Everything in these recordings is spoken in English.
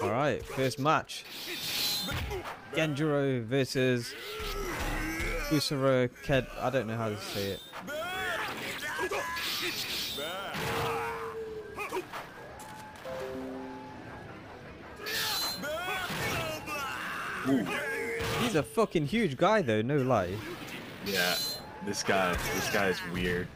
Alright, first match. Genjiro versus Usuro Ked. I don't know how to say it. Ooh. He's a fucking huge guy though, no lie. Yeah, this guy is weird.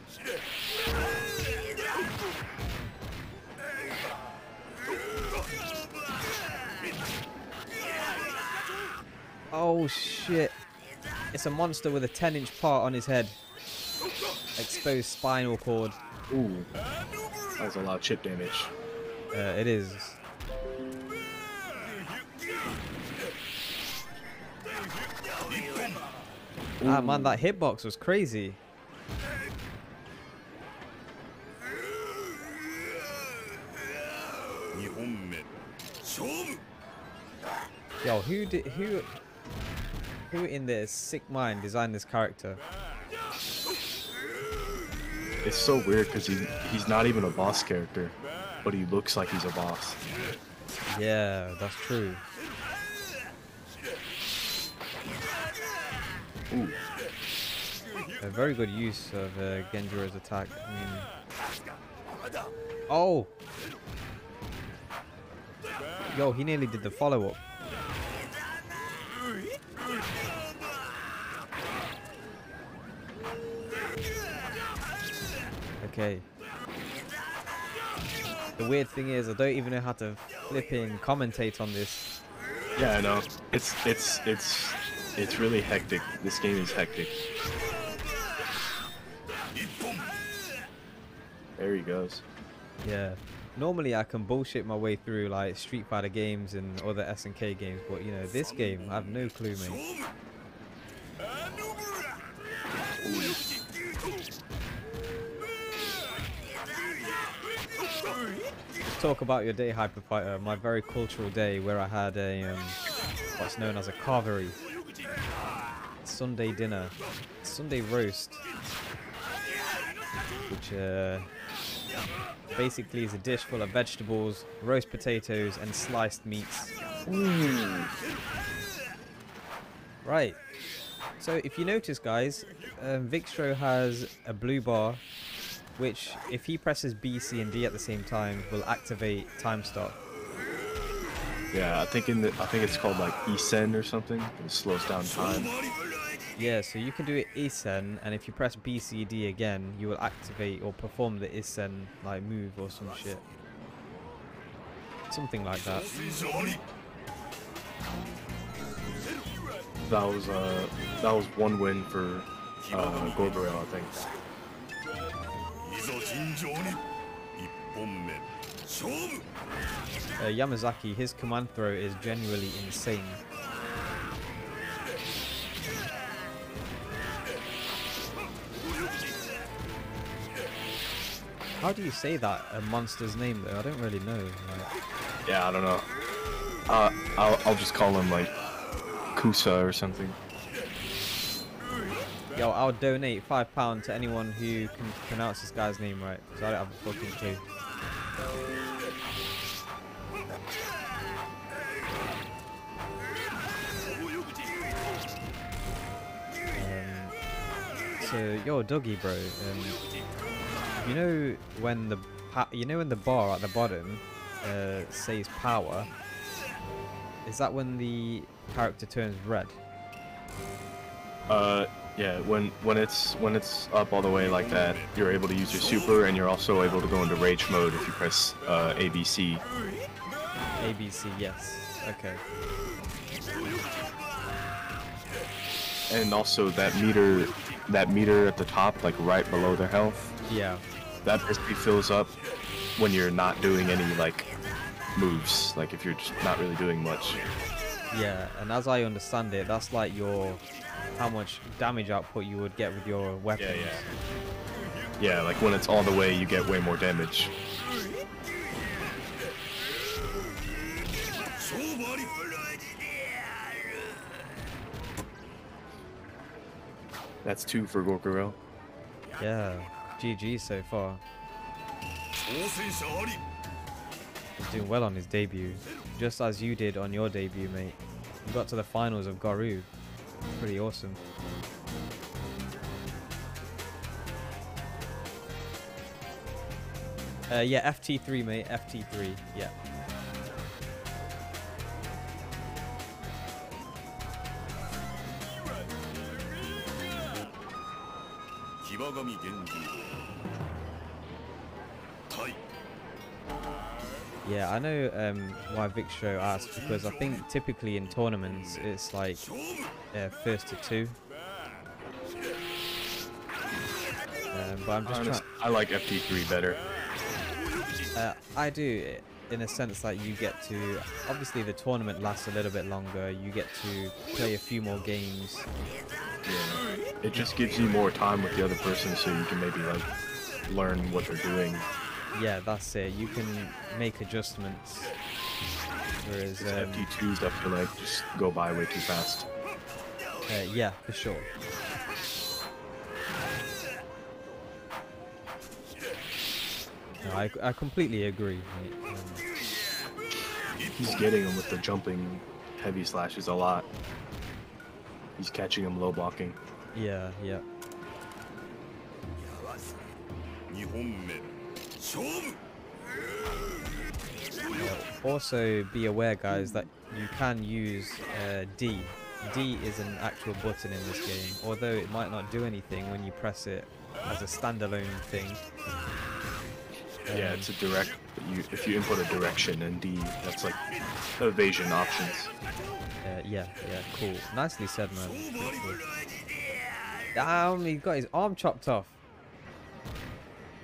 Oh shit. It's a monster with a 10-inch part on his head. Exposed spinal cord. Ooh. That's a lot of chip damage. It is. Ah man, that hitbox was crazy. Yo, who in their sick mind designed this character? It's so weird because he's not even a boss character, but he looks like he's a boss. Yeah, that's true. Ooh. A very good use of Genjiro's attack. I mean, oh, yo, he nearly did the follow-up. Okay. The weird thing is, I don't even know how to flipping commentate on this. Yeah, I know. It's really hectic. This game is hectic. There he goes. Yeah. Normally I can bullshit my way through like Street Fighter games and other SNK games, but you know, this game, I have no clue, mate. Talk about your day, Hyper Fighter. My very cultural day where I had a what's known as a carvery. Sunday dinner. Sunday roast. Which basically is a dish full of vegetables, roast potatoes, and sliced meats. Ooh. Right. So if you notice, guys, Vikstro has a blue bar, which if he presses B, C, and D at the same time, will activate time stop. Yeah, I think it's called like Isen or something. It slows down time. Yeah, so you can do it Isen, and if you press B, C, D again, you will activate or perform the Isen like move or some shit. Something like that. That was one win for Gorbarel, I think. Yamazaki, his command throw is genuinely insane. How do you say that, a monster's name though? I don't really know. Like... Yeah, I don't know. I'll just call him like Kusa or something. Yo, I'll donate £5 to anyone who can pronounce this guy's name right, because I don't have a fucking clue. So, yo, Dougie, bro. You know when the bar at the bottom says power? Is that when the character turns red? Yeah, when it's up all the way like that, you're able to use your super, and you're also able to go into rage mode if you press ABC. ABC, yes. Okay. And also that meter at the top, like right below their health. Yeah. That basically fills up when you're not doing any like moves, like if you're just not really doing much. Yeah, and as I understand it, that's like how much damage output you would get with your weapons. Yeah, like when it's all the way, you get way more damage. That's 2 for Gorkarel. Yeah. GG so far. He's doing well on his debut, just as you did on your debut, mate. You got to the finals of Garou. Pretty awesome. Yeah, FT3, mate. FT3. Yeah. Yeah, I know why Victro asked, because I think typically in tournaments it's like first to two. But I'm just trying. I like FT3 better. I do, in a sense that you get to, obviously the tournament lasts a little bit longer. You get to play a few more games. Yeah, it just gives you more time with the other person, so you can maybe like learn what they're doing. Yeah, that's it. You can make adjustments. Whereas FT2s, I feel like just go by way too fast. Yeah, for sure. No, I completely agree, mate. He's getting him with the jumping heavy slashes a lot. He's catching him low blocking. Yeah, yeah. Also, be aware, guys, that you can use D. D is an actual button in this game, although it might not do anything when you press it as a standalone thing. Yeah, it's a direct. If you input a direction in D, that's like evasion options. Yeah, cool. Nicely said, man. Cool. Damn, he got his arm chopped off.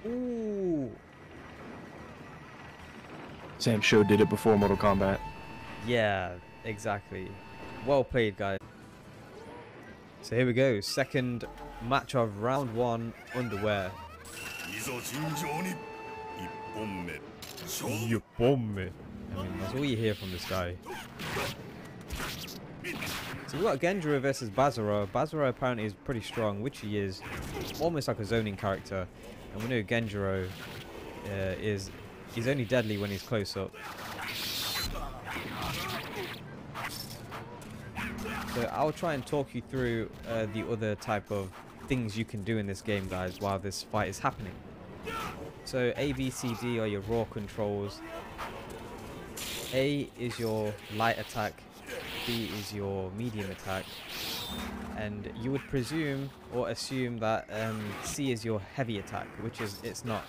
Ooh. Sam Sho did it before Mortal Kombat. Yeah, exactly. Well played, guys. So here we go. Second match of round 1 underwear. You bomb me. I mean, that's all you hear from this guy. So we've got Genjiro versus Bazara. Bazara apparently is pretty strong, which he is. Almost like a zoning character. And we know Genjiro he's only deadly when he's close up. So I'll try and talk you through the other type of things you can do in this game, guys, while this fight is happening. So A, B, C, D are your raw controls. A is your light attack. B is your medium attack. And you would presume or assume that C is your heavy attack, which is it's not.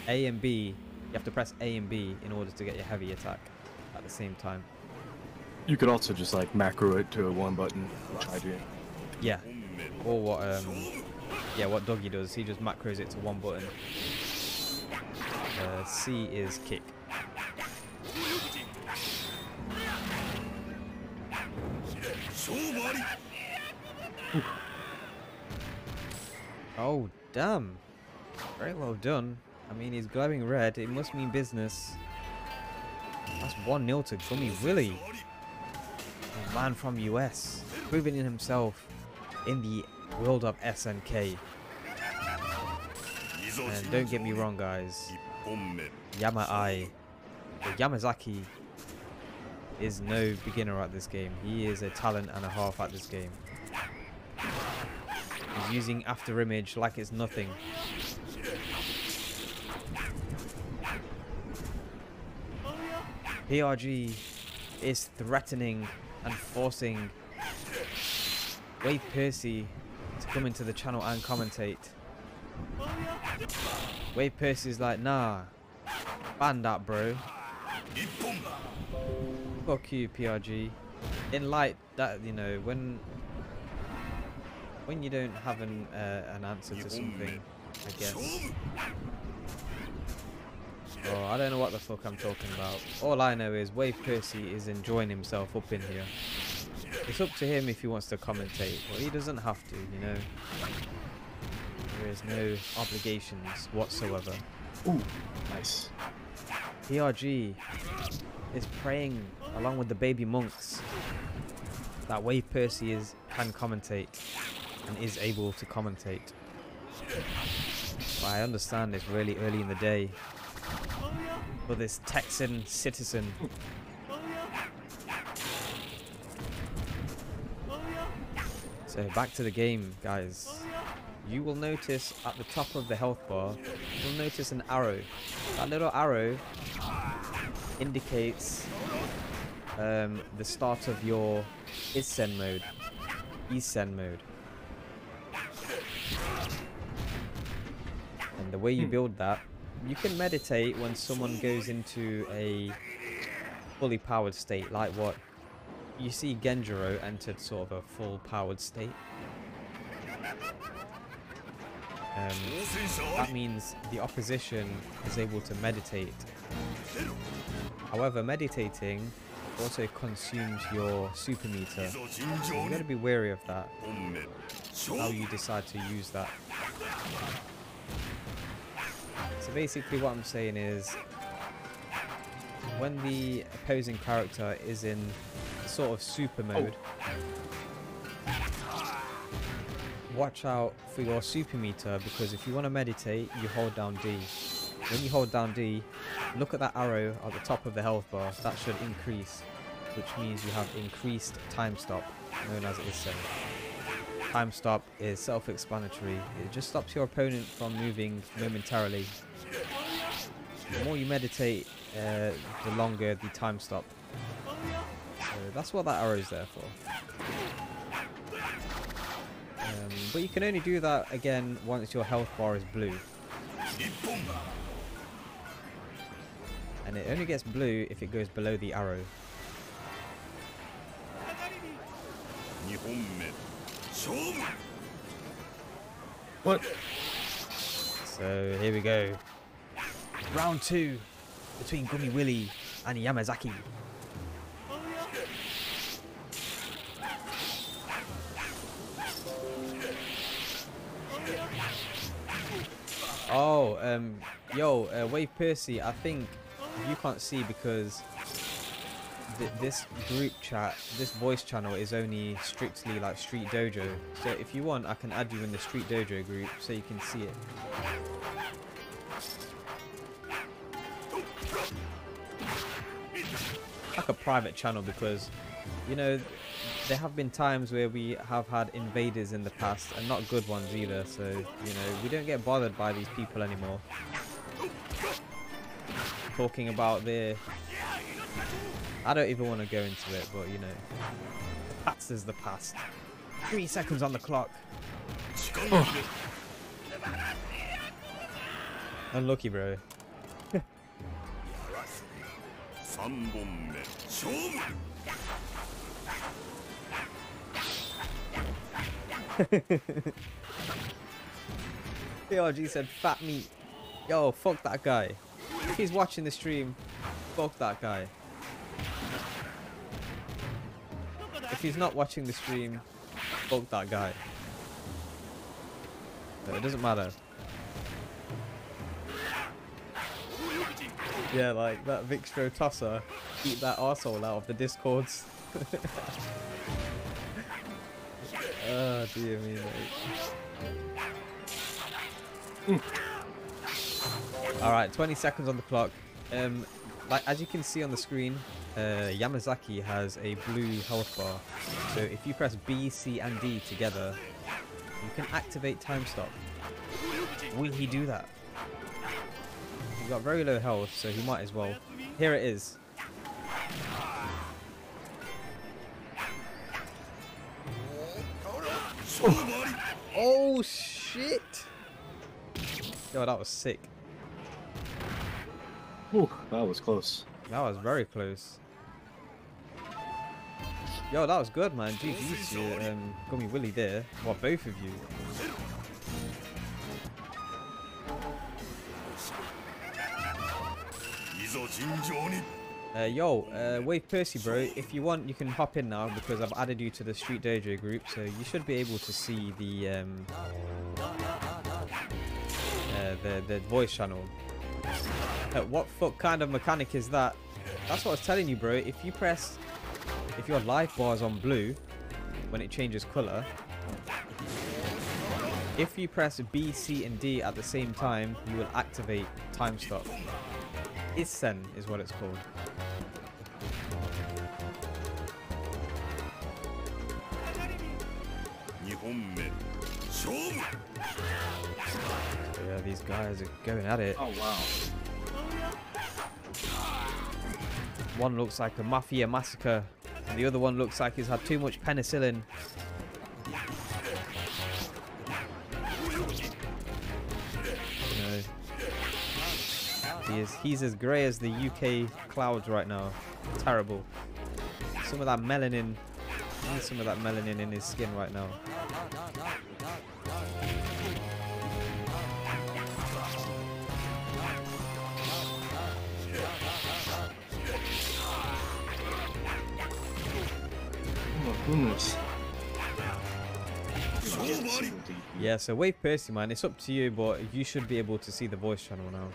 A and B, you have to press A and B in order to get your heavy attack at the same time. You could also just like macro it to one button, which I do. Yeah. Or what Doggy does, he just macros it to one button. C is kick. Oh, damn. Very well done. I mean, he's glowing red. It must mean business. That's 1-0 to Gummy Willie. A man from US. Proving in himself in the world of SNK. And don't get me wrong, guys. Yamazaki is no beginner at this game. He is a talent and a half at this game. He's using after image like it's nothing. PRG is threatening and forcing Wade Percy to come into the channel and commentate. Wade Percy's like, nah, ban that, bro. Fuck you, PRG. In light that, you know, when you don't have an answer to something, I guess. Oh, I don't know what the fuck I'm talking about. All I know is Wade Percy is enjoying himself up in here. It's up to him if he wants to commentate, but he doesn't have to, you know. There is no obligations whatsoever. Ooh, nice. PRG is praying along with the baby monks that Wade Percy can commentate and is able to commentate. I understand it's really early in the day for this Texan citizen. So back to the game, guys. You will notice at the top of the health bar, you'll notice an arrow. That little arrow indicates the start of your Isen mode. And the way you build that, you can meditate when someone goes into a fully powered state, like what you see Genjiro entered sort of a full powered state. That means the opposition is able to meditate. However, meditating also consumes your super meter. So you got to be wary of that, how you decide to use that. So basically what I'm saying is, when the opposing character is in sort of super mode, watch out for your super meter, because if you want to meditate, you hold down D. When you hold down D, look at that arrow at the top of the health bar. That should increase, which means you have increased time stop, known as Isen. Time stop is self-explanatory. It just stops your opponent from moving momentarily. The more you meditate, the longer the time stop. So that's what that arrow is there for. But you can only do that again once your health bar is blue. And it only gets blue if it goes below the arrow. What? So here we go. Round 2 between Gummy Willy and Yamazaki. Oh, Wave Percy, I think you can't see because this group chat, this voice channel is only strictly like Street Dojo. So if you want, I can add you in the Street Dojo group so you can see it. Like a private channel, because, you know, there have been times where we have had invaders in the past, and not good ones either, so, you know, we don't get bothered by these people anymore. Talking about their... I don't even want to go into it, but, you know, the past is the past. 3 seconds on the clock. Oh. Unlucky, bro. PRG said fat meat. Yo, fuck that guy. If he's watching the stream, fuck that guy. If he's not watching the stream, fuck that guy. No, it doesn't matter. Yeah, like that Vixtro tosser, keep that arsehole out of the discords. Oh dear me, mate. Alright, 20 seconds on the clock. Like as you can see on the screen, Yamazaki has a blue health bar. So if you press B, C and D together, you can activate time stop. Will he do that? He's got very low health, so he might as well. Here it is. Oh shit! Yo, that was sick. Ooh, that was close. That was very close. Yo, that was good, man. GG's to Gummy Willy there. Well, both of you. Wave Percy, bro. If you want, you can hop in now because I've added you to the Street Dojo group, so you should be able to see the voice channel. What fuck kind of mechanic is that? That's what I was telling you, bro. If your life bar is on blue when it changes color, If you press B, C, and D at the same time, you will activate time stop. Isen is what it's called. Yeah, these guys are going at it. Oh wow. One looks like a mafia massacre, and the other one looks like he's had too much penicillin. He's as grey as the UK clouds right now. Terrible. Some of that melanin. I need some of that melanin in his skin right now. Goodness. Yeah, so Wave Percy, man, it's up to you, but you should be able to see the voice channel now.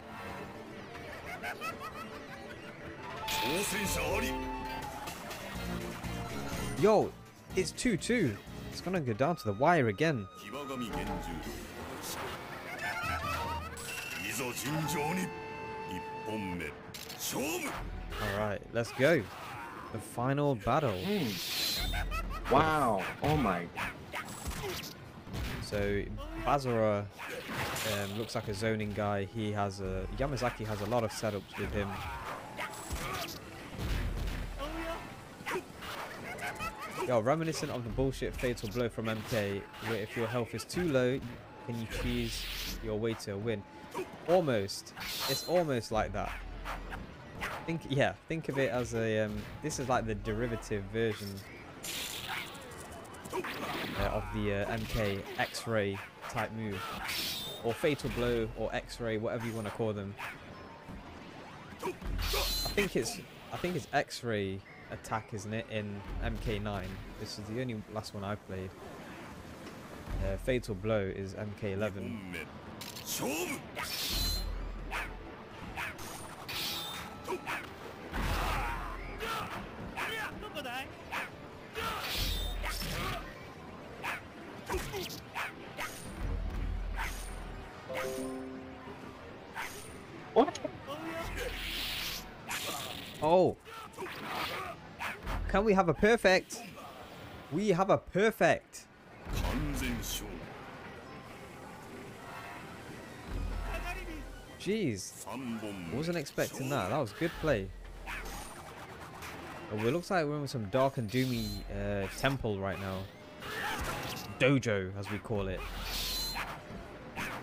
Yo, it's 2-2. It's gonna go down to the wire again. Alright, let's go. The final battle. Wow. Oh my. So Bazara looks like a zoning guy. He has a Yamazaki has a lot of setups with him. Yo, reminiscent of the bullshit fatal blow from MK, where if your health is too low, can you choose your way to a win? Almost. It's almost like that. Think of it as a this is like the derivative version of the MK X-ray type move, or fatal blow, or X-ray, whatever you want to call them. I think it's X-ray attack, isn't it, in MK9? This is the only last one I played. Fatal blow is MK11. What? Oh, can we have a perfect? We have a perfect. Jeez, wasn't expecting that. That was good play. Oh, it looks like we're in some dark and doomy temple right now. Dojo, as we call it.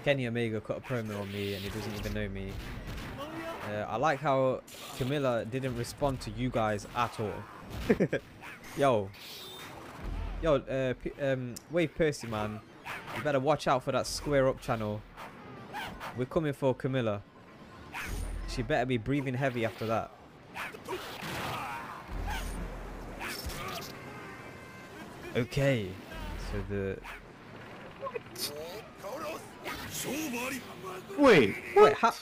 Kenny Omega cut a promo on me and he doesn't even know me. I like how Camilla didn't respond to you guys at all. Yo, Wave Percy, man, you better watch out for that square up channel. We're coming for Camilla. She better be breathing heavy after that. Okay, so the... Wait, Wait, how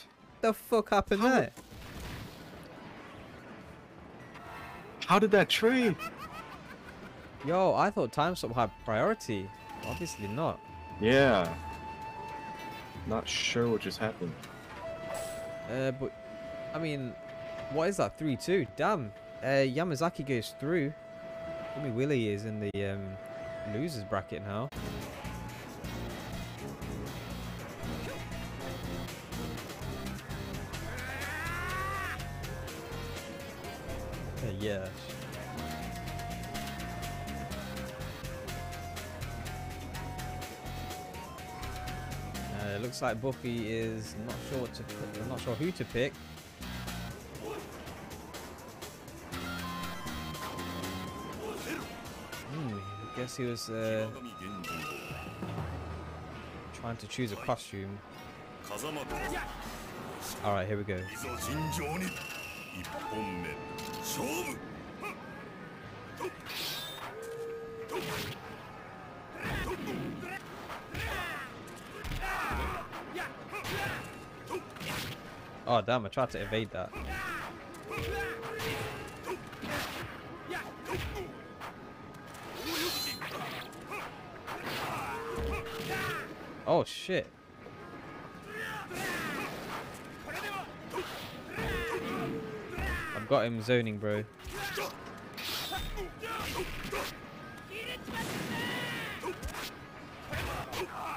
the fuck happened there? How did that trade? Yo, I thought time stop had priority. Obviously not. Yeah. Not sure what just happened. But I mean, what is that? 3-2. Damn. Yamazaki goes through. Jimmy Willie is in the losers bracket now. Yeah. It looks like Buffy is not sure what to pick, not sure who to pick. I guess he was trying to choose a costume. Alright, here we go. Oh damn, I tried to evade that. Oh shit. I've got him zoning, bro.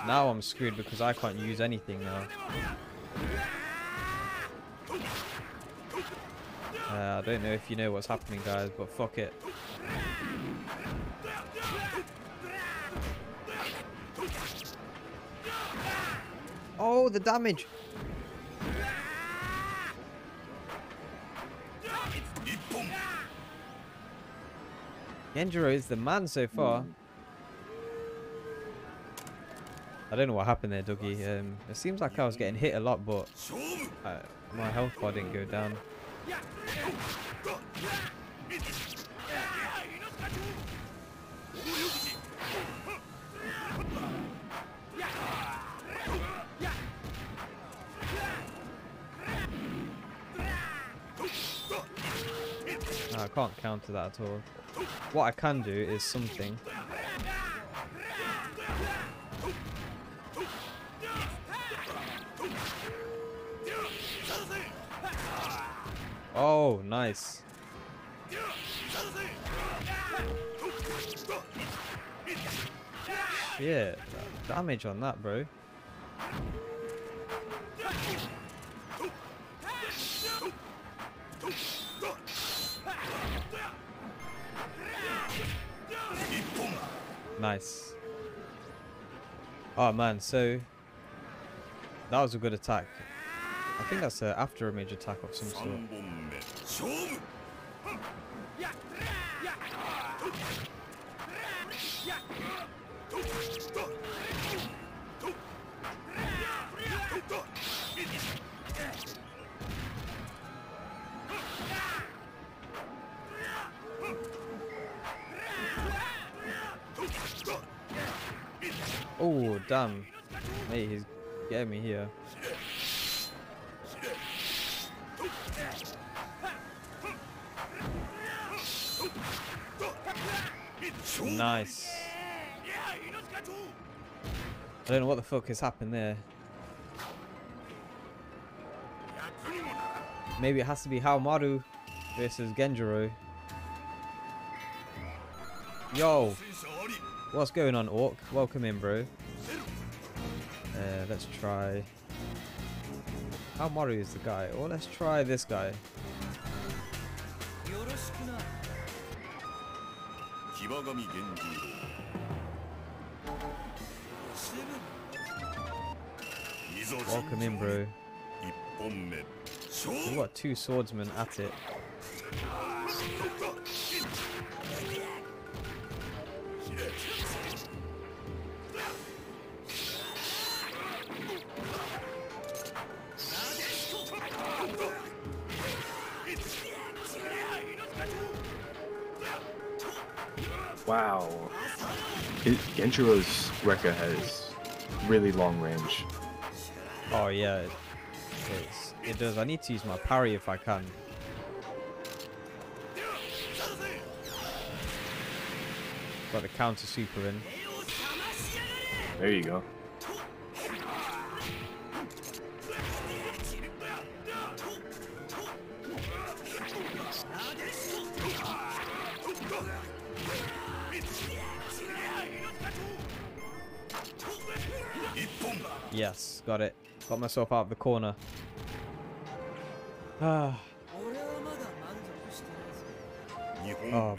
Now I'm screwed because I can't use anything now. I don't know if you know what's happening, guys, but fuck it. Oh, the damage! Genjiro is the man so far. I don't know what happened there, Dougie. It seems like I was getting hit a lot, but my health bar didn't go down. No, I can't counter that at all. What I can do is something. Oh, nice. Yeah, damage on that, bro. Nice. Oh man, so that was a good attack. I think that's after a major attack of some sort. Oh, damn. Mate, he's getting me here. Nice. I don't know what the fuck has happened there. Maybe it has to be Haomaru versus Genjiro. Yo! What's going on, Orc? Welcome in, bro. Let's try... Haomaru is the guy. Or let's try this guy. Welcome in, bro. We've got two swordsmen at it. Wow. Genjiro's Rekka has really long range. Oh yeah, it does. I need to use my parry if I can. Got the counter super in. There you go. Yes, got it. Got myself out of the corner. Ah. Oh.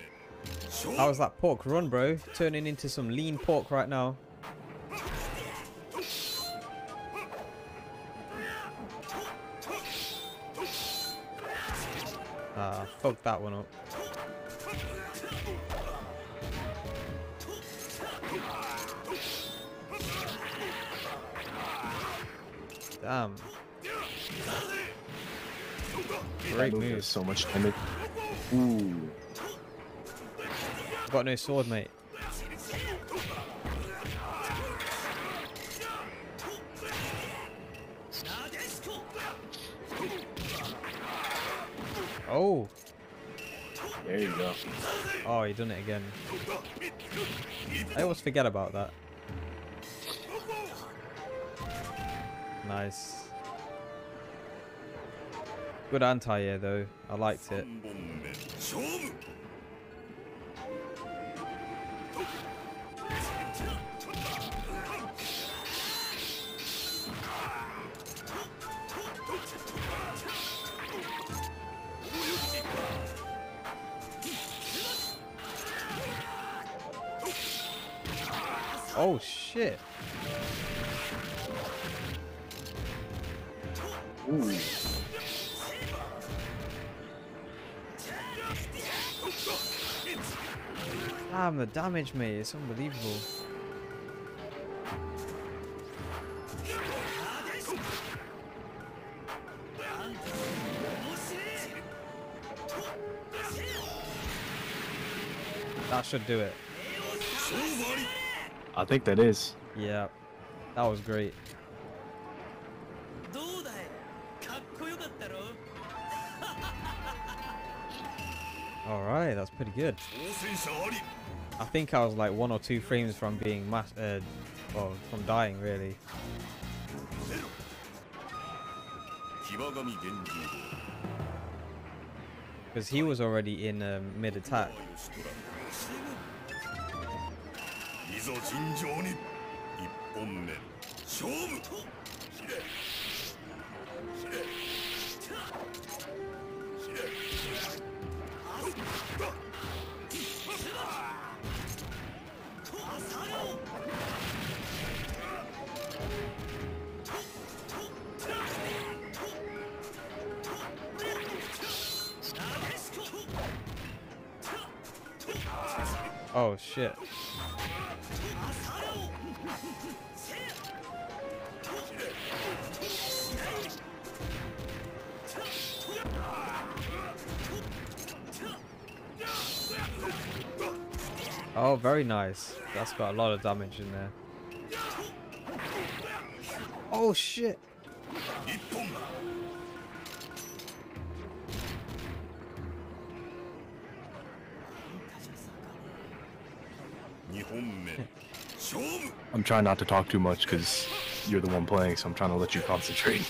How was that pork run, bro? Turning into some lean pork right now. Ah, fuck that one up. Damn. Great move. So much damage. Ooh. I've got no sword, mate. Oh. There you go. Oh, he done it again. I always forget about that. Nice. Good anti-air though. I liked it. Oh shit. Ooh. Damn, the damage, mate. It's unbelievable. That should do it. I think that is. Yeah, that was great. Alright, that's pretty good. I think I was like 1 or 2 frames from being well, from dying really. Because he was already in mid attack. Oh shit. Oh, very nice. That's got a lot of damage in there. Oh shit. I'm trying not to talk too much because you're the one playing, so I'm trying to let you concentrate.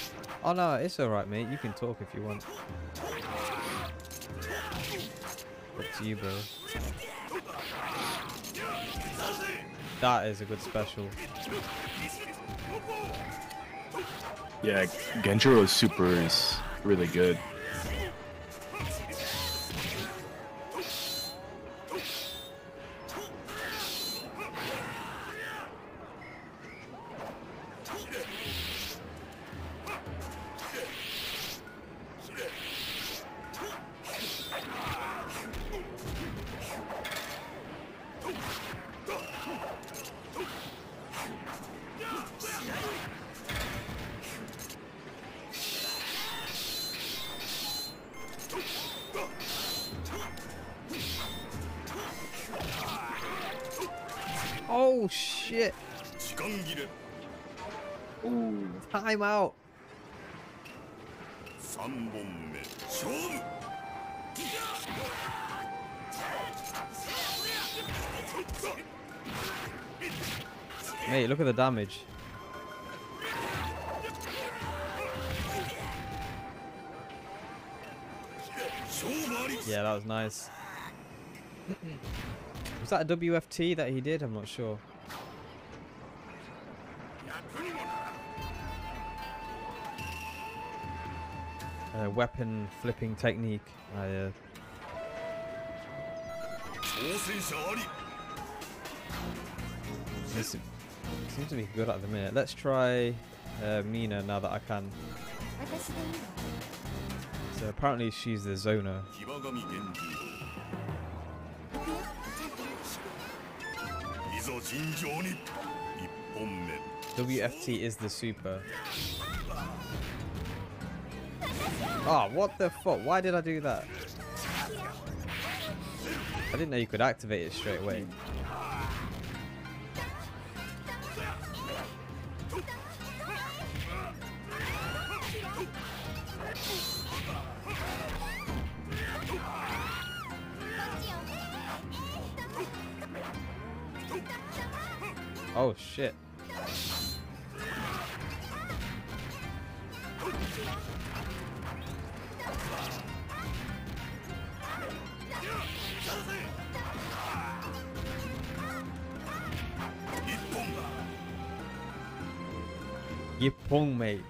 Oh no, it's alright, mate. You can talk if you want. Up to you, bro. That is a good special. Yeah, Genjiro's super is really good. Oh shit! Ooh, time out. Mate, look at the damage. Yeah, that was nice. Was that a WFT that he did? I'm not sure. Weapon flipping technique. This seems to be good at the minute. Let's try Mina now that I can. So apparently she's the zoner. WFT is the super. Oh, what the fuck? Why did I do that? I didn't know you could activate it straight away. Oh shit. Yippong, mate.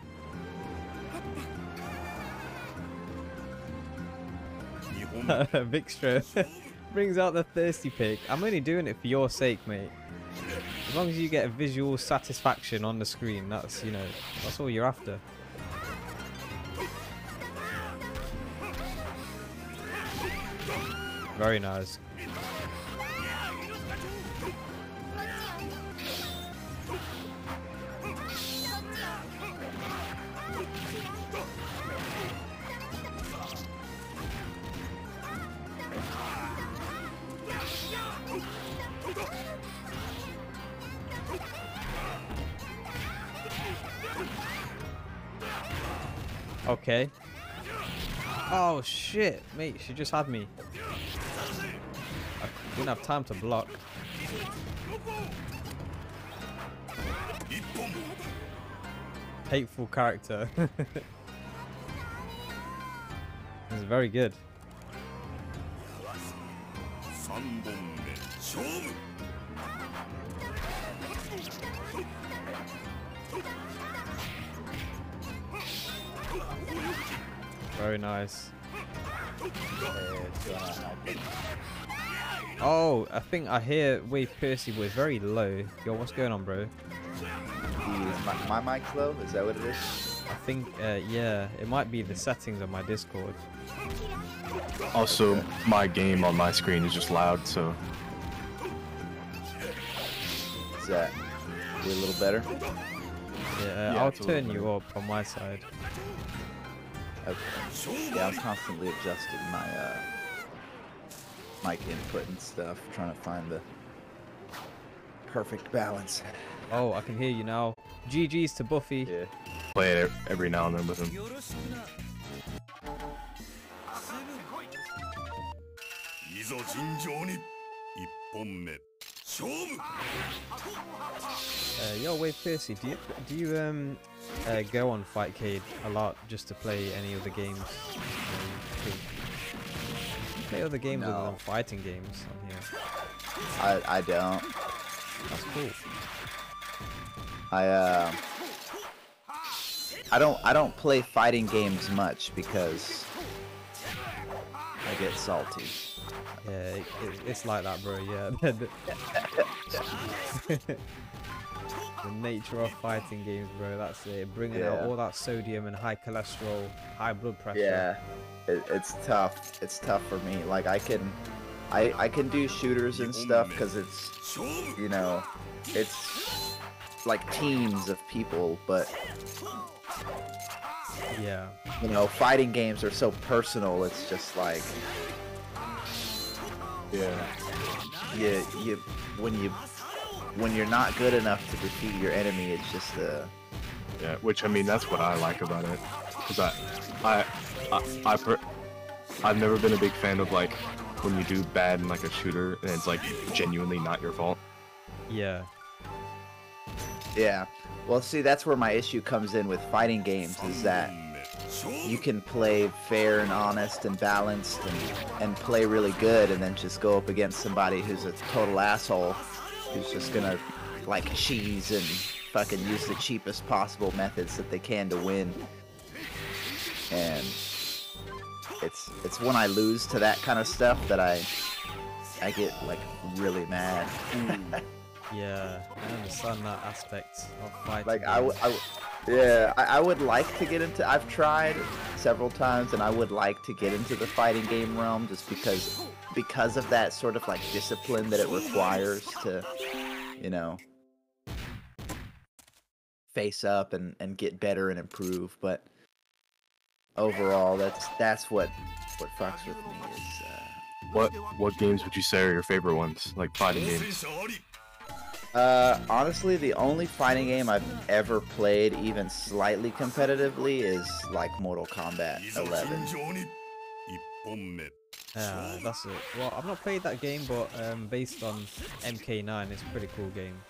Vixtra brings out the thirsty pig. I'm only doing it for your sake, mate. As long as you get a visual satisfaction on the screen, that's, you know, that's all you're after. Very nice. Okay. Oh shit, mate, she just had me. I didn't have time to block. Hateful character. It's very good. Very nice. Oh, I think I hear Wave Percy was very low. Yo, what's going on, bro? My mic's low? Is that what it is? I think, yeah, it might be the settings on my Discord. Also, my game on my screen is just loud, so. Is that a little better? Yeah, I'll turn you up on my side. Okay. Yeah, I'm constantly adjusting my mic input and stuff, trying to find the perfect balance. Oh, I can hear you now. GG's to Buffy. Yeah. Play it every now and then with him. Yo, Wave Percy, do you go on Fightcade a lot just to play any of the games? You play other games other than fighting games on here. I don't. That's cool. I don't play fighting games much because I get salty. Yeah, it's like that, bro. Yeah. The nature of fighting games, bro. That's it. Bringing out all that sodium and high cholesterol, high blood pressure. Yeah, it's tough. It's tough for me. Like I can do shooters and stuff because it's, you know, it's like teams of people, but yeah, you know, fighting games are so personal. It's just like, when you're not good enough to defeat your enemy, it's just yeah, which I mean that's what I like about it, because I've never been a big fan of like when you do bad in like a shooter and it's like genuinely not your fault. Yeah. Yeah. Well, see, that's where my issue comes in with fighting games, is that you can play fair and honest and balanced and play really good, and then just go up against somebody who's a total asshole, who's just gonna like cheese and fucking use the cheapest possible methods that they can to win. And it's when I lose to that kind of stuff that I get like really mad. Yeah, I understand that aspect of fighting. Like I would like to get into. I've tried several times, and I would like to get into the fighting game realm just because of that sort of like discipline that it requires to, you know, face up and get better and improve. But overall, that's what fucks with me is. What games would you say are your favorite ones, like fighting games? Honestly, the only fighting game I've ever played even slightly competitively is like Mortal Kombat 11. That's it. Well, I've not played that game, but based on MK9, it's a pretty cool game.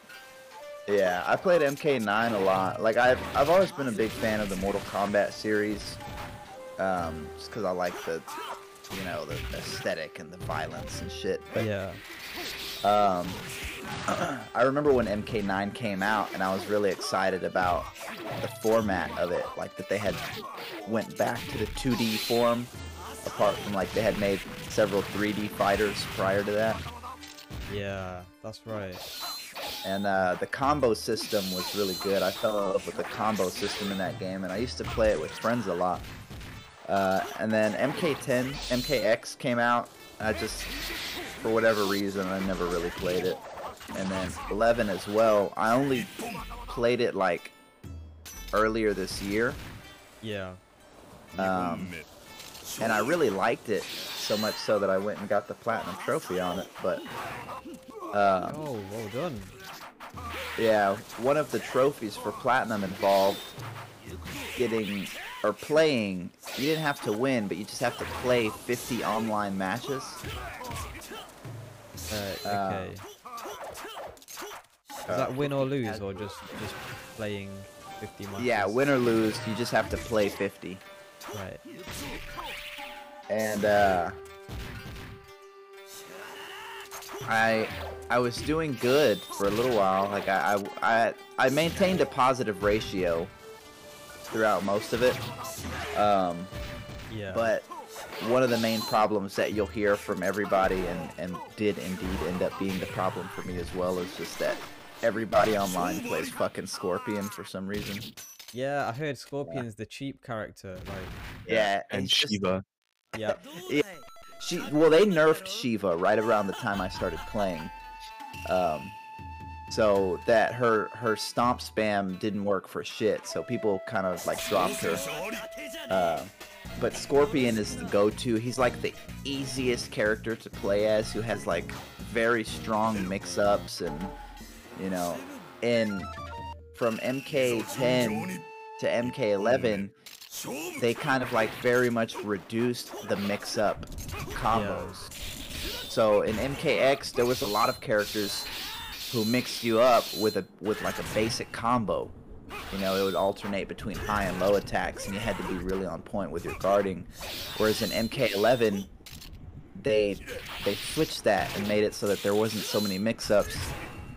Yeah, I played MK9 a lot. Like I've always been a big fan of the Mortal Kombat series, just because I like the, you know, the aesthetic and the violence and shit. But, Yeah. I remember when MK9 came out, and I was really excited about the format of it, like that they had went back to the 2D form, apart from like they had made several 3D fighters prior to that. Yeah, that's right. And the combo system was really good. I fell in love with the combo system in that game, and I used to play it with friends a lot. And then MK10, MKX came out. I just, for whatever reason, I never really played it. And then 11 as well. I only played it like earlier this year. Yeah. And I really liked it so much so that I went and got the platinum trophy on it. But Oh, well done. yeah, one of the trophies for platinum involved getting or playing. You didn't have to win, but you just have to play 50 online matches. Okay. Is that win or lose, or just playing 50 matches? Yeah, win or lose, you just have to play 50. Right. And I was doing good for a little while. Like I maintained a positive ratio throughout most of it. Yeah. But one of the main problems that you'll hear from everybody, and did indeed end up being the problem for me as well, is just that everybody online plays fucking Scorpion for some reason. Yeah, I heard Scorpion's the cheap character. Like. Yeah, And it's just- Shiva. Yeah. Yeah, well, they nerfed Shiva right around the time I started playing, so that her stomp spam didn't work for shit. So people kind of like dropped her. But Scorpion is the go-to. He's like the easiest character to play as, who has like very strong mix-ups, and you know, and from MK10 to MK11. They kind of like very much reduced the mix-up combos. So in MKX, there was a lot of characters who mixed you up with like a basic combo. You know, it would alternate between high and low attacks, and you had to be really on point with your guarding. Whereas in MK11, they switched that and made it so that there wasn't so many mix-ups,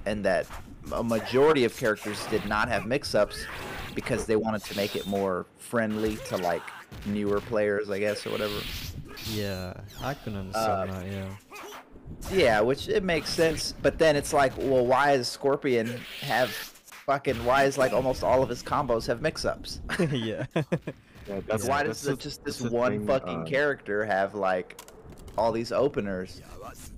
and that a majority of characters did not have mix-ups, because they wanted to make it more friendly to like newer players, I guess, or whatever. Yeah, I can understand that. Yeah. Yeah, which it makes sense. But then it's like, well, why does Scorpion have why is like almost all of his combos have mix-ups? Yeah. Yeah, that's, Why that's does the- just that's this the one thing, fucking character have like all these openers?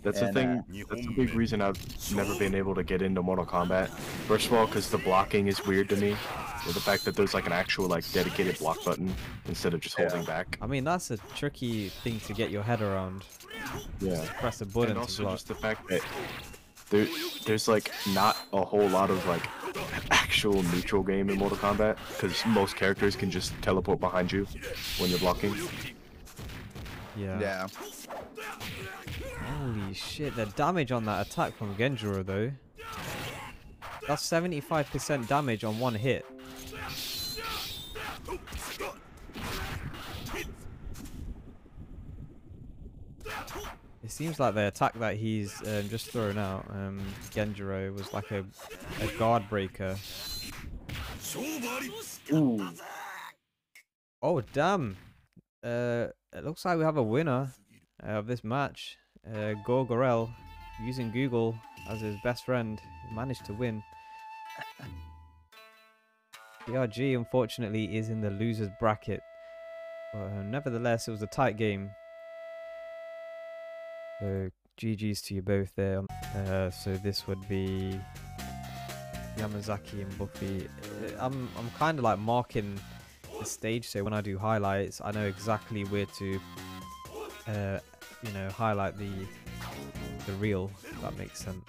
That's the And, thing. That's a big reason I've never been able to get into Mortal Kombat. First of all, because the blocking is weird to me. With the fact that there's like an actual like dedicated block button instead of just holding back. I mean, that's a tricky thing to get your head around. Yeah. Press a button And to also block. just the fact that there's like not a whole lot of like actual neutral game in Mortal Kombat, because most characters can just teleport behind you when you're blocking. Yeah. Holy shit, the damage on that attack from Genjiro though. That's 75% damage on one hit. It seems like the attack that he's just thrown out, Genjiro, was like a guard breaker. Ooh. Oh damn! It looks like we have a winner of this match. Gorgorel, using Google as his best friend, managed to win. PRG unfortunately is in the losers bracket, but nevertheless it was a tight game. So GG's to you both there. So this would be Yamazaki and Buffy. I'm kind of like marking the stage, so when I do highlights, I know exactly where to, you know, highlight the reel. If that makes sense.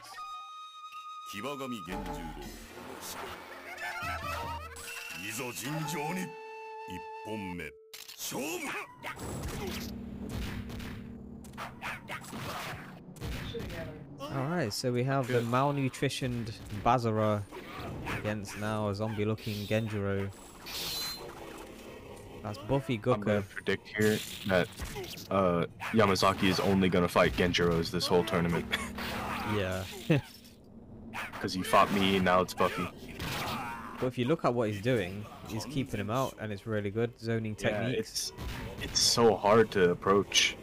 Alright, so we have the malnutritioned Bazara against now a zombie-looking Genjiro. That's Buffy I'm gonna Guka. predict here that Yamazaki is only gonna fight Genjiros this whole tournament. Yeah. Because he fought me, now it's Buffy. But if you look at what he's doing, he's keeping him out, and it's really good. Zoning Yeah, techniques. it's so hard to approach.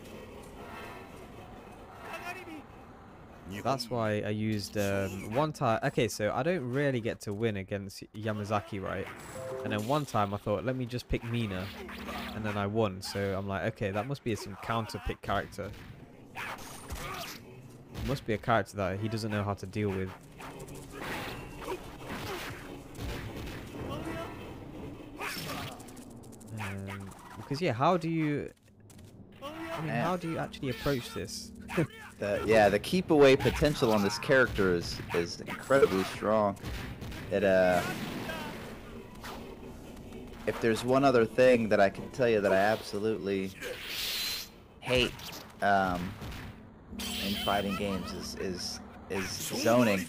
That's why I used one time. Okay, so I don't really get to win against Yamazaki, right? And then one time I thought, let me just pick Mina, and then I won. So I'm like, okay, that must be some counter pick character. It must be a character that he doesn't know how to deal with. Because yeah, how do you? I mean, how do you actually approach this? The keep away potential on this character is incredibly strong. It if there's one other thing that I can tell you that I absolutely hate in fighting games is zoning.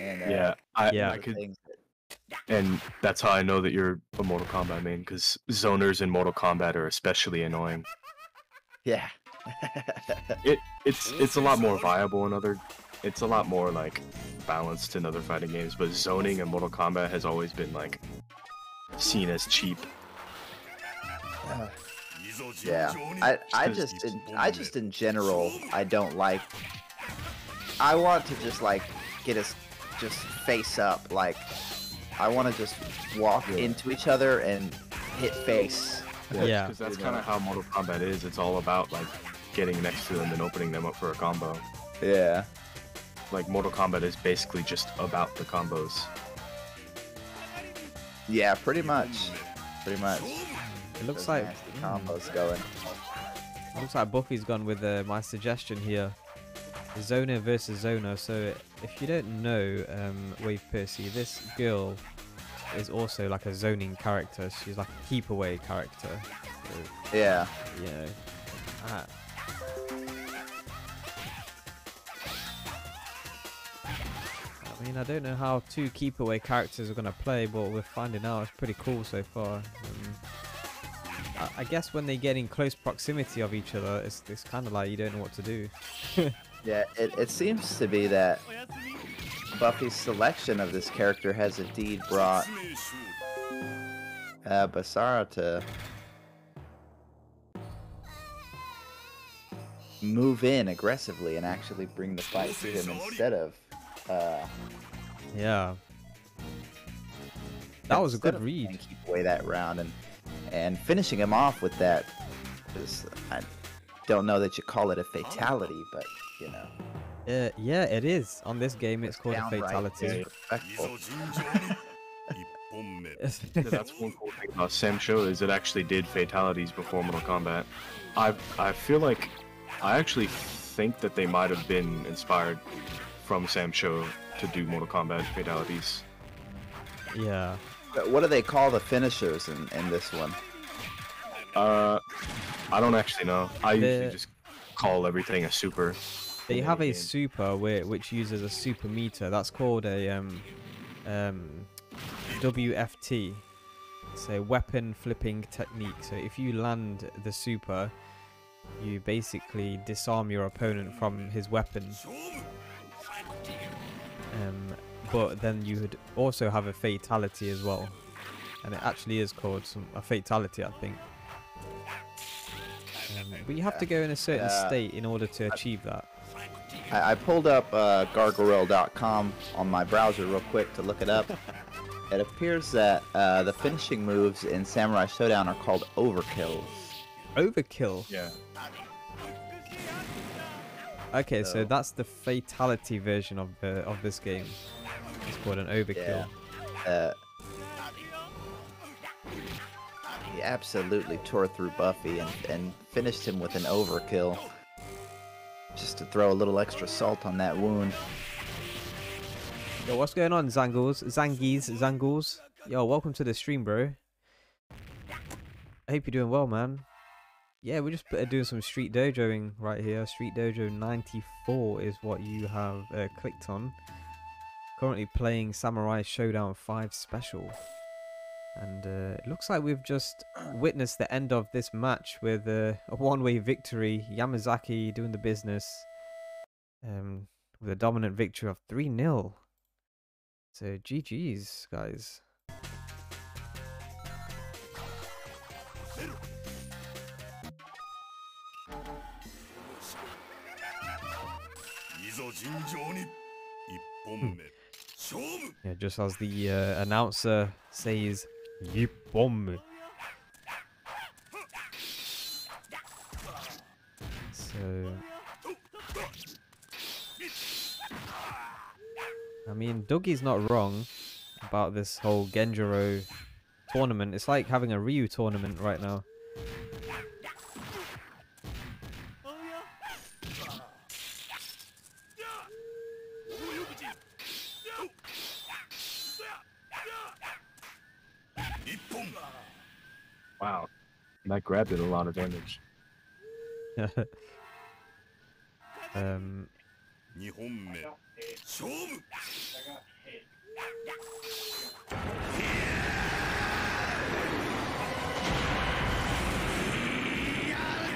And Yeah, I Yeah. could, and that's how I know that you're a Mortal Kombat main, because zoners in Mortal Kombat are especially annoying. yeah. It's a lot more viable in other, it's a lot more like balanced in other fighting games, but zoning in Mortal Kombat has always been like seen as cheap. Yeah, I just in general I don't like. I want to just like get us just face up, like I want to just walk into each other and hit face. Yeah. Because that's kind of how Mortal Kombat is. It's all about like getting next to them and opening them up for a combo. Yeah. Like Mortal Kombat is basically just about the combos. Yeah, pretty much. Pretty much. It looks Those like nasty combos going. looks like Buffy's gone with my suggestion here. Zona versus Zona. So if you don't know, Wave Percy, this girl is also like a zoning character. She's like a keep away character. So, Yeah. you know. I mean, I don't know how two keep away characters are gonna play, but we're finding out. It's pretty cool so far. I guess when they get in close proximity of each other, it's kind of like you don't know what to do. Yeah, it seems to be that Buffy's selection of this character has indeed brought Basara to move in aggressively and actually bring the fight to him instead of Yeah. That was a instead good of read. trying to keep away that round and finishing him off with that. Is, I don't know that you call it a fatality, but you know. Yeah, it is. On this game, it's called a Downright fatality. disrespectful. Yeah, that's one cool thing about Sam Show is it actually did fatalities before Mortal Kombat. I feel like I actually think that they might have been inspired from Sam Show to do Mortal Kombat fatalities. Yeah. But what do they call the finishers in this one? I don't actually know. I The- usually just call everything a super. They in have any a game. super which uses a super meter. That's called a WFT. It's a weapon flipping technique. So if you land the super, you basically disarm your opponent from his weapon. But then you would also have a fatality as well, and it actually is called a fatality, I think. But you have to go in a certain state in order to achieve that. I pulled up gargoyle.com on my browser real quick to look it up. It appears that the finishing moves in Samurai ShoDown are called overkills. Overkill. Yeah. Okay, so that's the fatality version of this game. It's called an overkill. Yeah. He absolutely tore through Buffy and finished him with an overkill. Just to throw a little extra salt on that wound. Yo, what's going on, Zangles? Yo, welcome to the stream, bro. I hope you're doing well, man. Yeah, we're just doing some Street Dojoing right here. Street Dojo 94 is what you have clicked on. currently playing Samurai Showdown 5 Special. And it looks like we've just witnessed the end of this match with a one-way victory. Yamazaki doing the business with a dominant victory of 3-0. So GG's, guys. Yeah, just as the announcer says, "Yippom." So, I mean, Dougie's not wrong about this whole Genjiro tournament. It's like having a Ryu tournament right now. Wow, that grab did a lot of damage. I'll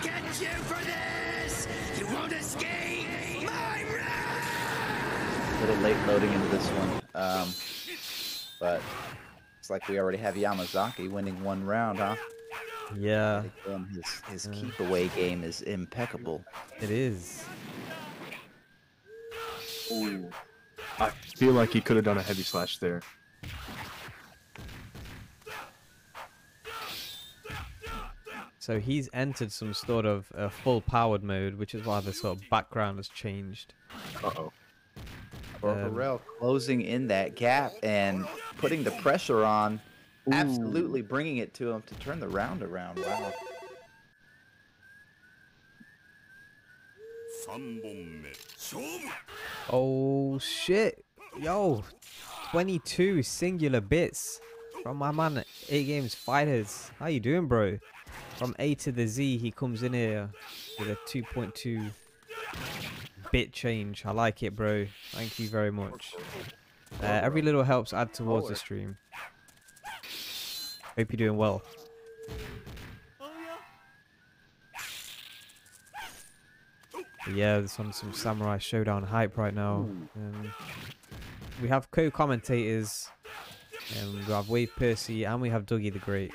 get you for this! You won't escape my wrath! A little late loading into this one. But it's like we already have Yamazaki winning one round, huh? Yeah. Again, his keep away game is impeccable. It is. Ooh. I feel like he could have done a heavy slash there. So he's entered some sort of full powered mode, which is why the sort of background has changed. Uh-oh. Barbarell closing in that gap and putting the pressure on, absolutely bringing it to him to turn the round around. Wow. Oh shit. Yo, 22 singular bits from my man 8 Games Fighters. How you doing, bro? From A to the Z, he comes in here with a 2.2 bit change. I like it, bro. Thank you very much. Every little helps add towards the stream. Hope you're doing well. But yeah, there's on some Samurai Showdown hype right now. We have co-commentators. We have Wade Percy and we have Dougie the Great.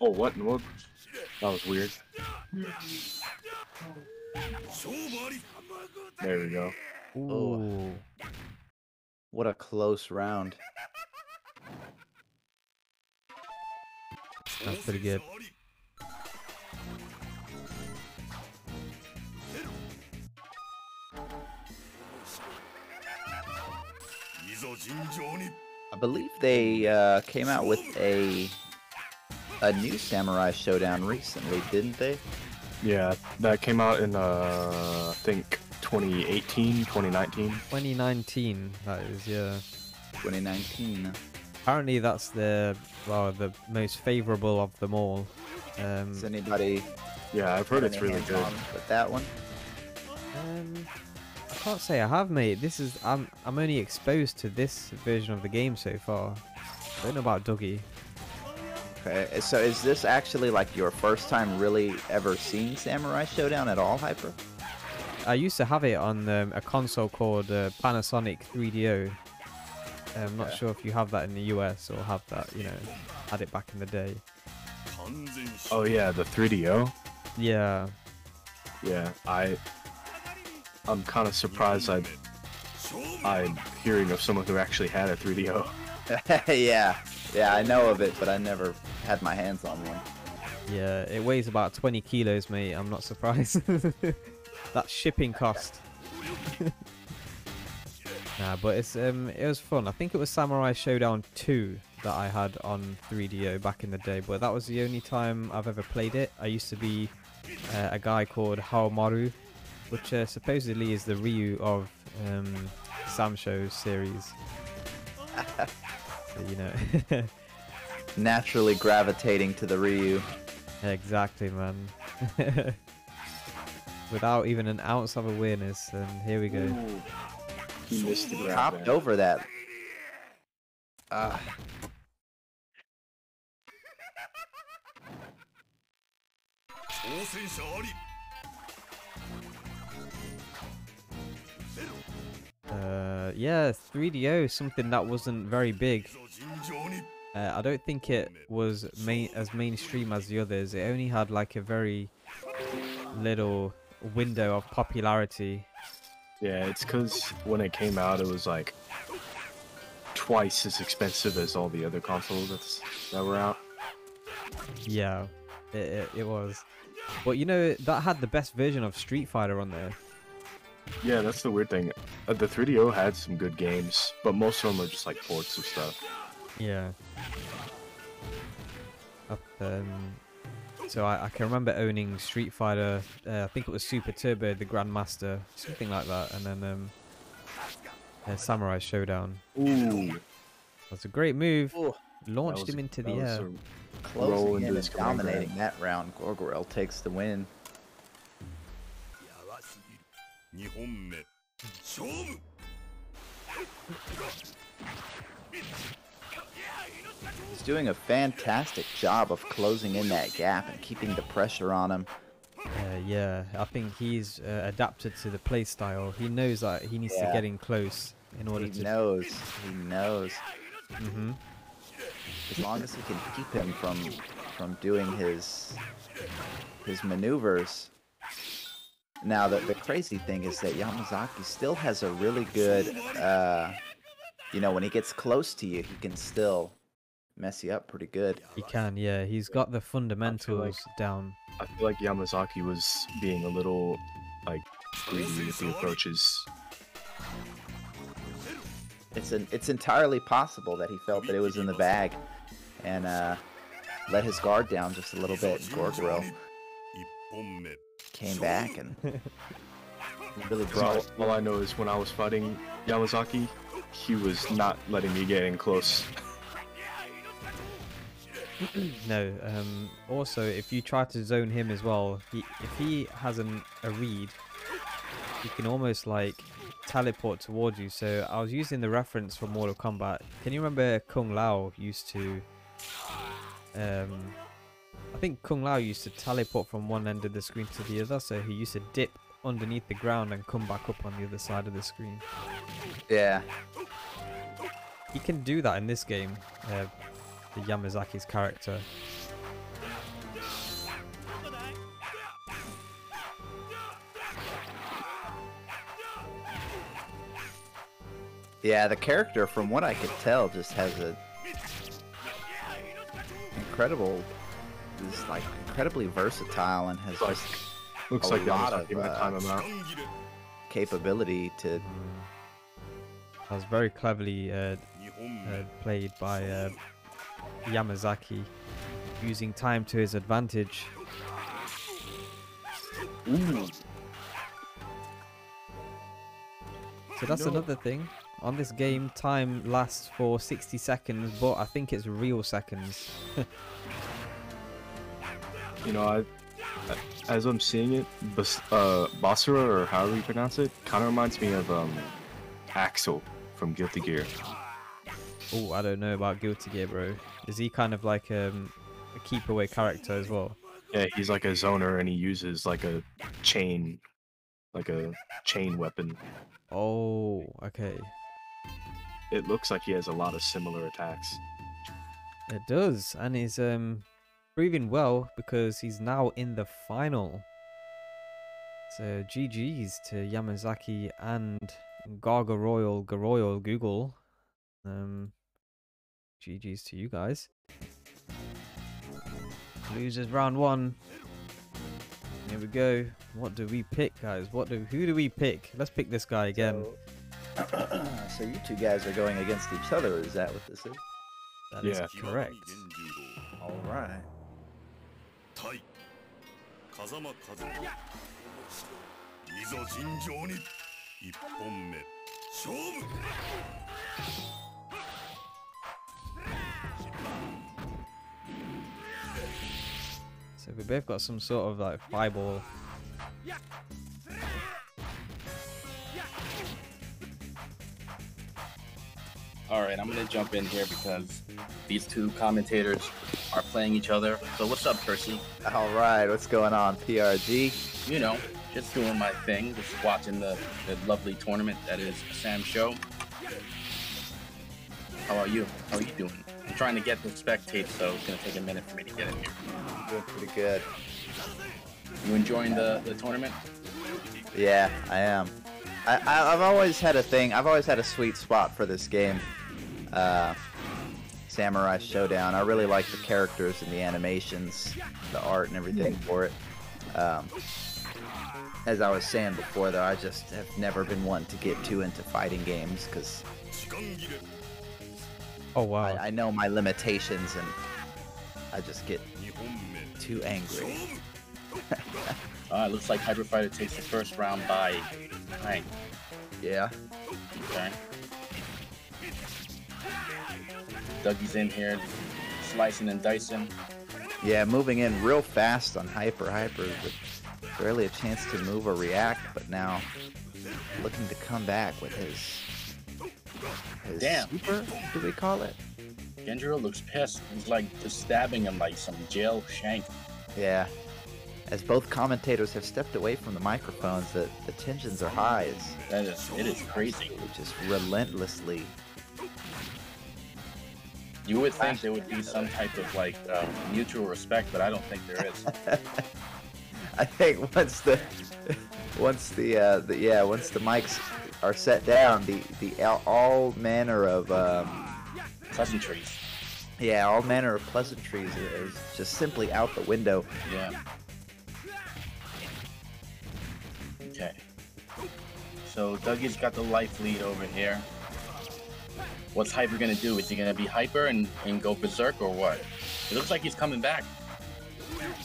Oh, what? What? That was weird. There we go. Ooh. Oh. What a close round. That's pretty good. I believe they came out with a new Samurai Showdown recently, didn't they? Yeah, that came out in, I think, 2018, 2019. 2019, that is, yeah. 2019. Apparently that's the most favorable of them all. Does anybody? Yeah, I've heard it's really good. With that one. I can't say I have, mate. This is I'm only exposed to this version of the game so far. I don't know about Dougie. Okay, so is this actually like your first time really ever seeing Samurai Showdown at all, Hyper? I used to have it on a console called Panasonic 3DO. I'm not sure if you have that in the US or have that, you know, had it back in the day. Oh yeah, the 3DO? Yeah. Yeah, I'm kind of surprised I'm hearing of someone who actually had a 3DO. Yeah, I know of it, but I never had my hands on one. Yeah, it weighs about 20 kilos, mate. I'm not surprised. That shipping cost. Nah, but it was fun. I think it was Samurai Showdown 2 that I had on 3DO back in the day, but that was the only time I've ever played it. I used to be a guy called Haomaru, which supposedly is the Ryu of Samsho's series. So, you know. Naturally gravitating to the Ryu. Exactly, man. Without even an ounce of awareness, and here we go. Ooh. He missed the grab Hopped there. over that. Yeah, 3DO, something that wasn't very big. I don't think it was as mainstream as the others. It only had like a very little window of popularity. Yeah, it's because when it came out, it was like twice as expensive as all the other consoles that were out. Yeah, it was. But you know, that had the best version of Street Fighter on there. Yeah, that's the weird thing. The 3DO had some good games, but most of them are just like ports of stuff. Yeah. So I can remember owning Street Fighter, I think it was Super Turbo, the Grandmaster, something like that, and then Samurai ShoDown. Ooh, That's a great move. Ooh. Launched him into the air. roll Closing into in his and command dominating grab. that round. Gorgorel takes the win. He's doing a fantastic job of closing in that gap and keeping the pressure on him. Yeah, I think he's adapted to the play style. He knows that he needs to Yeah. get in close in order He to. knows. He knows. Mm-hmm. As long as he can keep him from doing his maneuvers. Now the crazy thing is that Yamazaki still has a really good you know, when he gets close to you, he can still mess you up pretty good. He can, yeah. He's got the fundamentals down. I feel like Yamazaki was being a little like greedy with the approaches. It's entirely possible that he felt that it was in the bag and let his guard down just a little bit. And Gorgorel came back and really brought. All I know is when I was fighting Yamazaki, he was not letting me get in close. No. Also, if you try to zone him as well, if he has a read, he can almost like teleport towards you. So I was using the reference from Mortal Kombat. Can you remember Kung Lao used to? I think Kung Lao used to teleport from one end of the screen to the other. So he used to dip underneath the ground and come back up on the other side of the screen. Yeah. He can do that in this game. The Yamazaki's character. Yeah, the character, from what I could tell, just has a incredibly versatile and has Like, just looks a like lot Yamazaki of, might time him out. capability to. That was very cleverly played by Yamazaki, using time to his advantage. Ooh. So that's another thing. On this game, time lasts for 60 seconds, but I think it's real seconds. You know, as I'm seeing it, Basura, or however you pronounce it, kind of reminds me of Axel from Guilty Gear. Oh, I don't know about Guilty Gear, bro. Is he kind of like a keep away character as well? Yeah, he's like a zoner and he uses like a chain weapon. Oh, okay. It looks like he has a lot of similar attacks. It does, and he's proving well because he's now in the final. So GG's to Yamazaki and Gargoyle Google. GG's to you guys. Losers round one. Here we go. What do we pick, guys? Who do we pick? Let's pick this guy again. So you two guys are going against each other. Is that what this is? That is Yeah. correct. All right. So We both got some sort of like fireball. Alright, I'm gonna jump in here because these two commentators are playing each other. So what's up, Percy? All right, what's going on, PRG? You know, just doing my thing, just watching the lovely tournament that is Sam's show. How are you? How are you doing? I'm trying to get the spectate, so it's gonna take a minute for me to get in here. Doing pretty good. You enjoying the tournament? Yeah, I am. I've always had a thing. I've always had a sweet spot for this game. Samurai ShoDown. I really like the characters and the animations, the art and everything for it. As I was saying before, though, I just have never been one to get too into fighting games because Oh wow. I know my limitations and I just get too angry. It looks like Hyper Fighter takes the first round by 9. Yeah. Okay. Dougie's in here, slicing and dicing. Yeah, moving in real fast on Hyper. Hyper with barely a chance to move or react, but now looking to come back with his Damn. super, do we call it? Genjiro looks pissed. He's like just stabbing him like some jail shank. Yeah. As both commentators have stepped away from the microphones, the tensions are high. It is crazy. Just relentlessly. You would think there would be some type of like mutual respect, but I don't think there is. I think once the mics are set down, all manner of Pleasantries. yeah, all manner of pleasantries is just simply out the window. Yeah. Okay. So Dougie's got the life lead over here. What's Hyper gonna do? Is he gonna be Hyper and go berserk or what? It looks like he's coming back.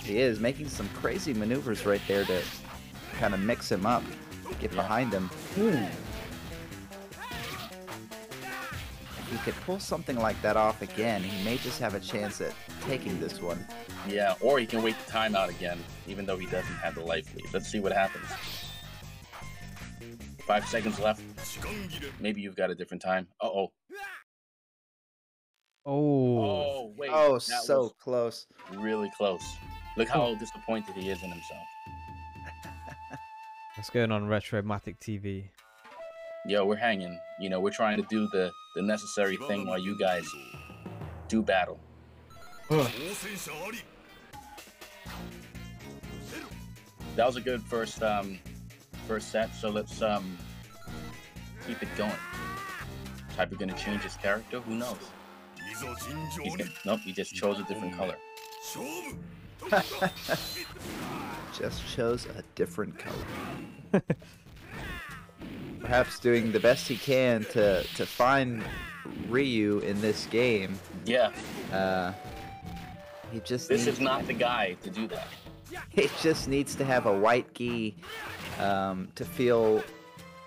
He is making some crazy maneuvers right there to kind of mix him up, get behind him. If he could pull something like that off again, he may just have a chance at taking this one. Yeah, or he can wait the timeout again, even though he doesn't have the life lead. Let's see what happens. 5 seconds left. Maybe you've got a different time. Uh-oh. Oh. Oh, wait. Oh, that so was close. really close. Look how disappointed he is in himself. What's going on, Retromatic TV? Yo, we're hanging. You know, we're trying to do the necessary thing while you guys do battle. That was a good first set, so let's keep it going. Is Hyper gonna change his character? Who knows? Nope, he just chose a different color. Just chose a different color. Perhaps doing the best he can to find Ryu in this game. Yeah, He just this needs, is not the guy to do that. he just needs to have a white gi to feel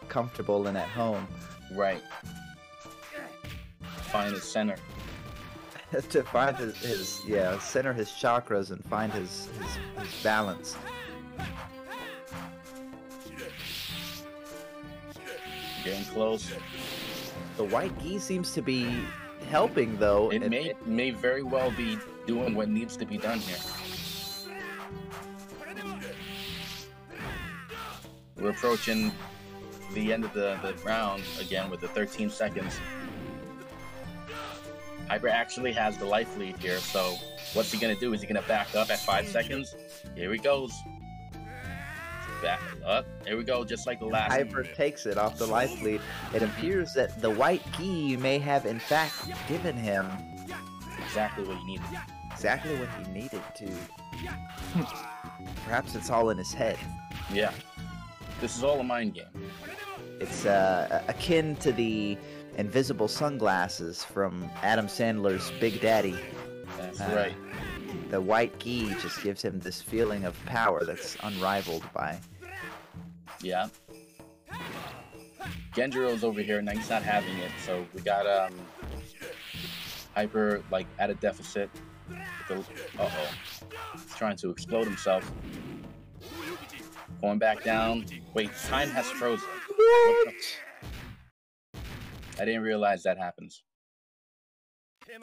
comfortable and at home. Right. Find his center. To find his center his chakras and find his balance. Getting close. The white gi seems to be helping though. It may very well be doing what needs to be done here. We're approaching the end of the round again with the 13 seconds. Hyper actually has the life lead here, so what's he gonna do? Is he gonna back up at 5 seconds? Here he goes. Back up. Here we go, just like the last. Hyper takes it off the life lead. It appears that the white gi may have in fact given him Exactly what he needed. exactly what he needed to. Perhaps it's all in his head. Yeah. This is all a mind game. It's akin to the invisible sunglasses from Adam Sandler's Big Daddy. That's right. The white gi just gives him this feeling of power that's unrivaled by. Yeah. Genjiro's over here, and he's not having it, so we got Hyper like at a deficit. Uh-oh. He's trying to explode himself. Going back down. Wait, time has frozen. I didn't realize that happens.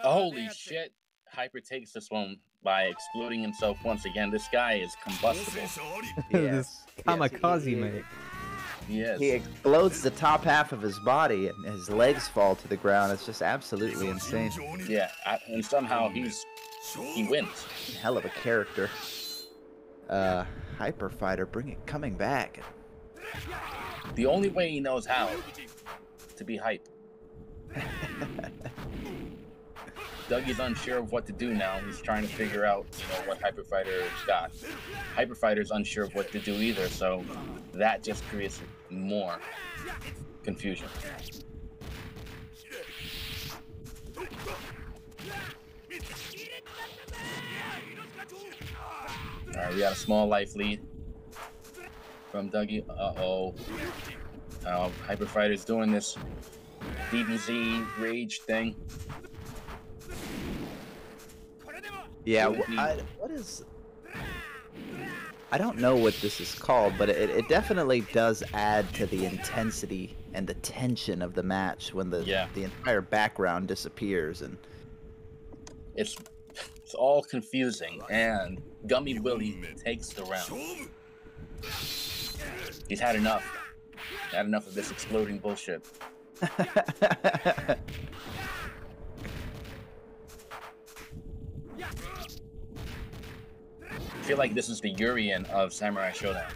Holy shit. Hyper takes this one by exploding himself once again. This guy is combustible. This kamikaze, mate. Yes. He explodes the top half of his body and his legs fall to the ground. It's just absolutely insane. Yeah, and somehow he wins. Hell of a character. Hyper Fighter coming back. The only way he knows how to be hype. Dougie's unsure of what to do now. He's trying to figure out, what Hyper Fighter's got. Hyper Fighter's unsure of what to do either, so that just creates more confusion. Alright, we got a small life lead from Dougie. Uh-oh. Hyper Fighter's doing this DBZ rage thing. Yeah, what is... I don't know what this is called, but it definitely does add to the intensity and the tension of the match when the entire background disappears. And it's all confusing, and Gummy Willie takes the round. He's had enough. Had enough of this exploding bullshit. I feel like this is the Urian of Samurai ShoDown.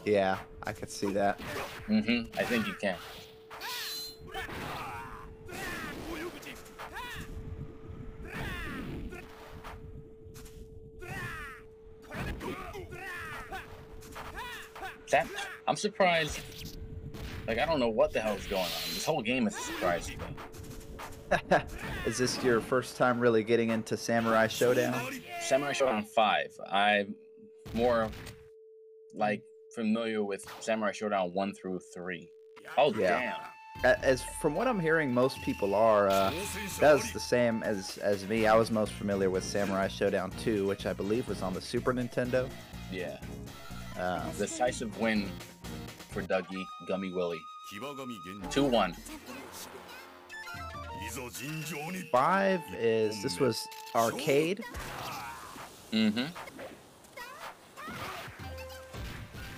Yeah, I could see that. I think you can. I'm surprised. Like, I don't know what the hell is going on. This whole game is a surprise to me. Is this your first time really getting into Samurai ShoDown? Samurai ShoDown 5. I'm more like familiar with Samurai ShoDown 1 through 3. Oh yeah. Damn. As from what I'm hearing, most people are. That's the same as me. I was most familiar with Samurai ShoDown 2, which I believe was on the Super Nintendo. Yeah. Decisive win for Dougie, Gummy Willie. 2-1. 5 is, this was arcade.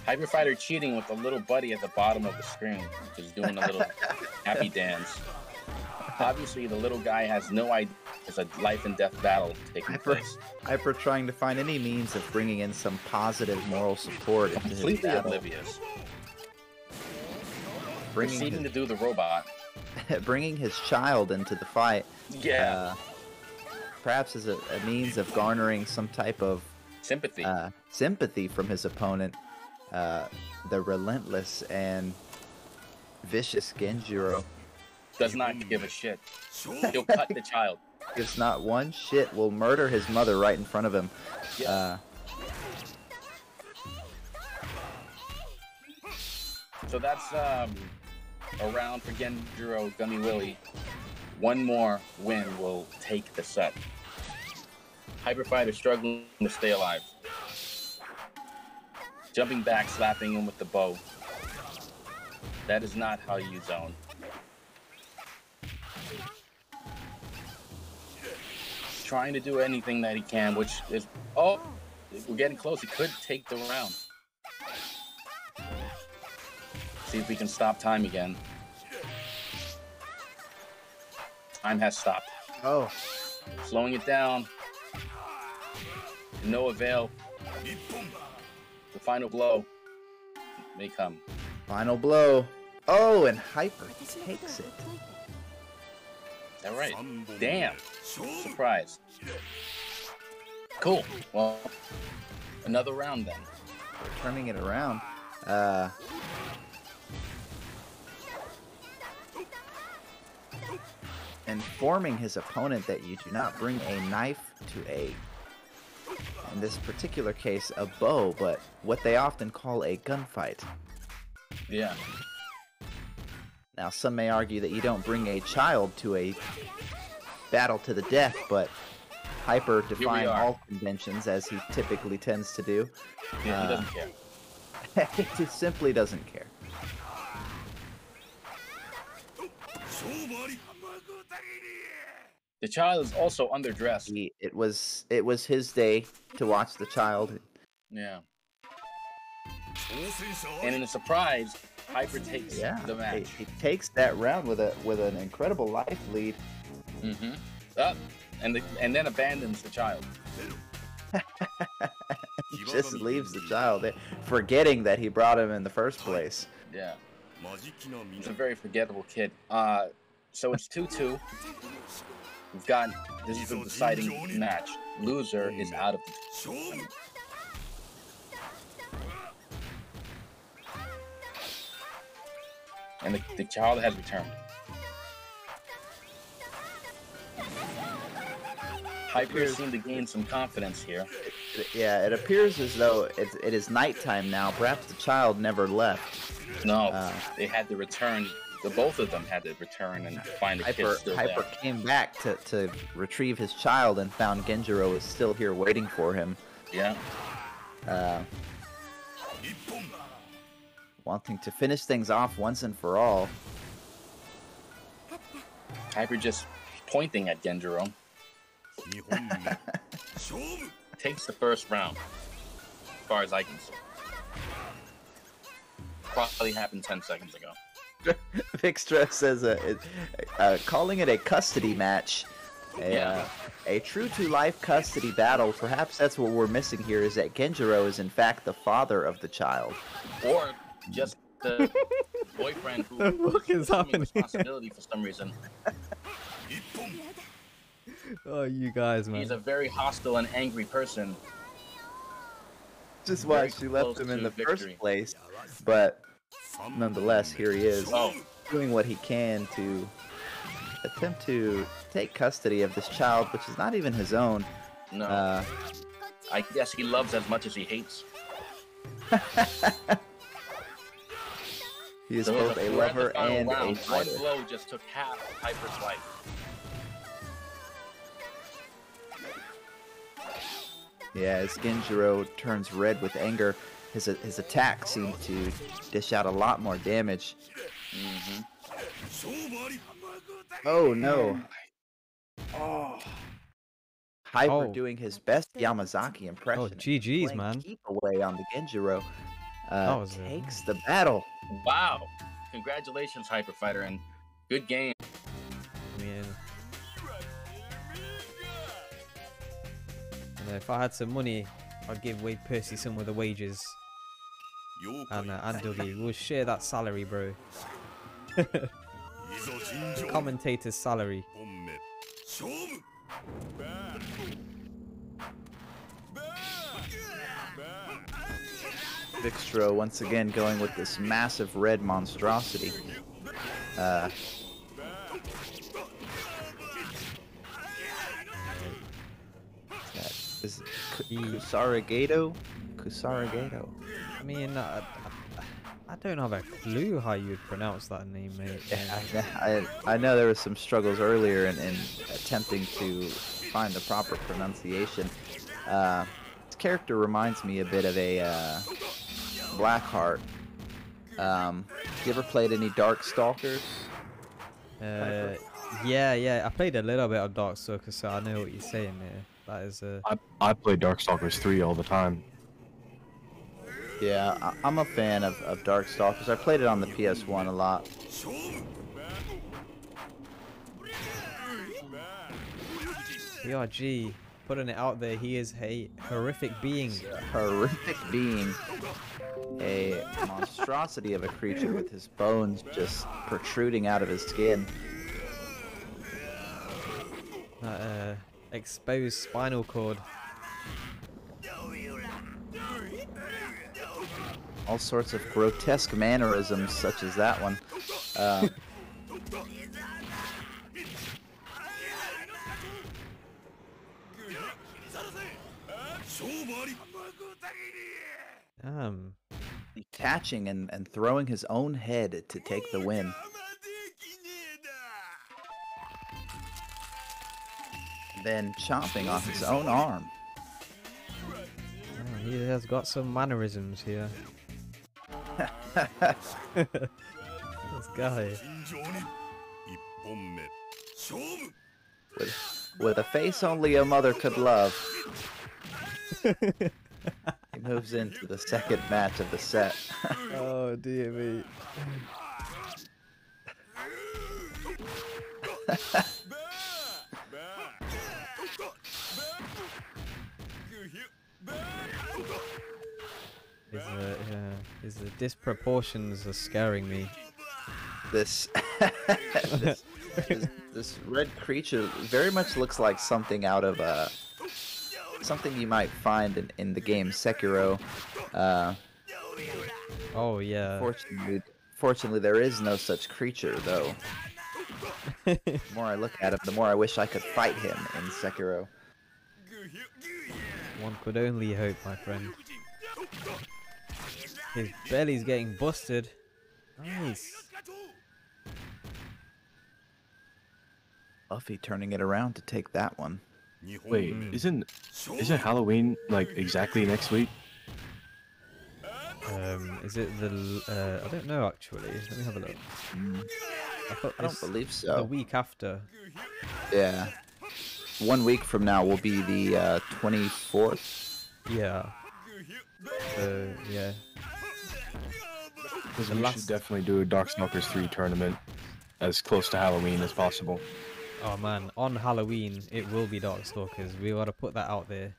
Hyper Fighter cheating with the little buddy at the bottom of the screen, just doing a little happy dance. Obviously, the little guy has no idea it's a life and death battle taking place. Hyper trying to find any means of bringing in some positive moral support into his battle. Oblivious. Proceeding to do the robot. Bringing his child into the fight. Yeah. Perhaps as a means of garnering some type of sympathy. Sympathy from his opponent. The relentless and vicious Genjiro. Does not give a shit. He'll cut the child. Gives not one shit. Will murder his mother right in front of him. Yeah. So that's a round for Genjiro, Gummy Willie. One more win will take the set. Hyper Fighter struggling to stay alive. Jumping back, slapping him with the bow. That is not how you zone. Trying to do anything that he can, which is... Oh! We're getting close. He could take the round. See if we can stop time again. Time has stopped. Oh. Slowing it down. To no avail. The final blow may come. Final blow. Oh, and Hyper takes it. All right. Damn. Surprise. Cool. Well, another round then. We're turning it around. Informing his opponent that you do not bring a knife to in this particular case, a bow, but what they often call a gunfight. Yeah. Now, some may argue that you don't bring a child to a battle to the death, but Hyper we defying are. all conventions as he typically tends to do. Yeah, he doesn't care. He just simply doesn't care. The child is also underdressed. It was his day to watch the child. Yeah. And in a surprise, Hyper takes Yeah, the match. he takes that round with an incredible life lead. Mm-hmm. And then abandons the child. He just leaves the child there, forgetting that he brought him in the first place. Yeah. He's a very forgettable kid. So it's 2-2. This is the deciding match. Loser is out of the. And the child has returned. Hyper seemed to gain some confidence here. Yeah, it appears as though it is nighttime now. Perhaps the child never left. No, they had to return. The both of them had to return and find the kid still Hyper there. came back to retrieve his child and found Genjiro was still here waiting for him. Yeah. Wanting to finish things off once and for all. Hyper just pointing at Genjiro. Takes the first round, as far as I can see. Probably happened 10 seconds ago. Vixtra says calling it a custody match, a true-to-life custody battle. Perhaps that's what we're missing here, is that Genjiro is in fact the father of the child. Or just the boyfriend who What is is assuming happening? responsibility for some reason. Oh, you guys, man. He's a very hostile and angry person. Just why Very she left close him in to the victory. first place, but nonetheless, here he is, Oh, doing what he can to attempt to take custody of this child, which is not even his own. no. I guess he loves as much as he hates. He is So both a we're at the lover final and a round. One fighter. blow just took half of Hyper's life. Yeah, as Genjiro turns red with anger, his attack seems to dish out a lot more damage. Oh no! Hyper Oh. doing his best Yamazaki impression. Oh, and GG's, playing man. Keep away on the Genjiro. was a- Takes the battle. Wow. Congratulations, Hyper Fighter, and good game. I mean, if I had some money, I'd give away Percy some of the wages. And Dougie, we'll share that salary, bro. Commentator's salary. Vixtra once again going with this massive red monstrosity. Is Kusarigado? Kusarigado. I mean, I don't have a clue how you'd pronounce that name, mate. Yeah, I know there was some struggles earlier in attempting to find the proper pronunciation. This character reminds me a bit of a Blackheart. You ever played any Darkstalkers? Yeah, I played a little bit of Darkstalkers, so I know what you're saying there. That is I play Darkstalkers 3 all the time. Yeah, I'm a fan of Darkstalkers. I played it on the PS1 a lot. PRG putting it out there. He is a horrific being. Horrific being. A monstrosity of a creature with his bones just protruding out of his skin. Exposed spinal cord. All sorts of grotesque mannerisms, such as that one. Detaching and throwing his own head to take the win. then chomping on his own arm. Oh, he has got some mannerisms here. This guy. With a face only a mother could love. He moves into the second match of the set. Oh dear me. His disproportions are scaring me. This, this red creature very much looks like something out of something you might find in the game Sekiro. Oh yeah. Fortunately, there is no such creature, though. The more I look at him, the more I wish I could fight him in Sekiro. One could only hope, my friend. His belly's getting busted. Nice. Buffy turning it around to take that one. Wait, isn't Halloween like exactly next week? Is it the? I don't know actually. Let me have a look. I don't believe The so. week after. Yeah. 1 week from now will be the 24th. Yeah. Yeah. Because The we last- should definitely do a Darkstalkers 3 tournament as close to Halloween as possible. Oh man, on Halloween it will be Darkstalkers. We gotta put that out there.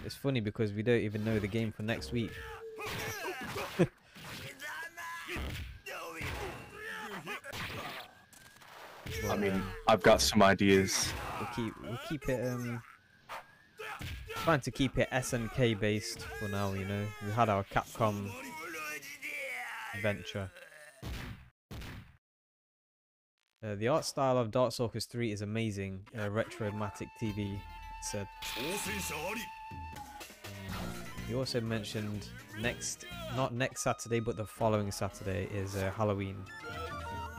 It's funny because we don't even know the game for next week. I mean, I've got some ideas. We'll keep it trying to keep it SNK based for now, you know. We had our Capcom venture. The art style of Darkstalkers 3 is amazing. Retromatic TV, it said. He also mentioned not next Saturday, but the following Saturday is Halloween.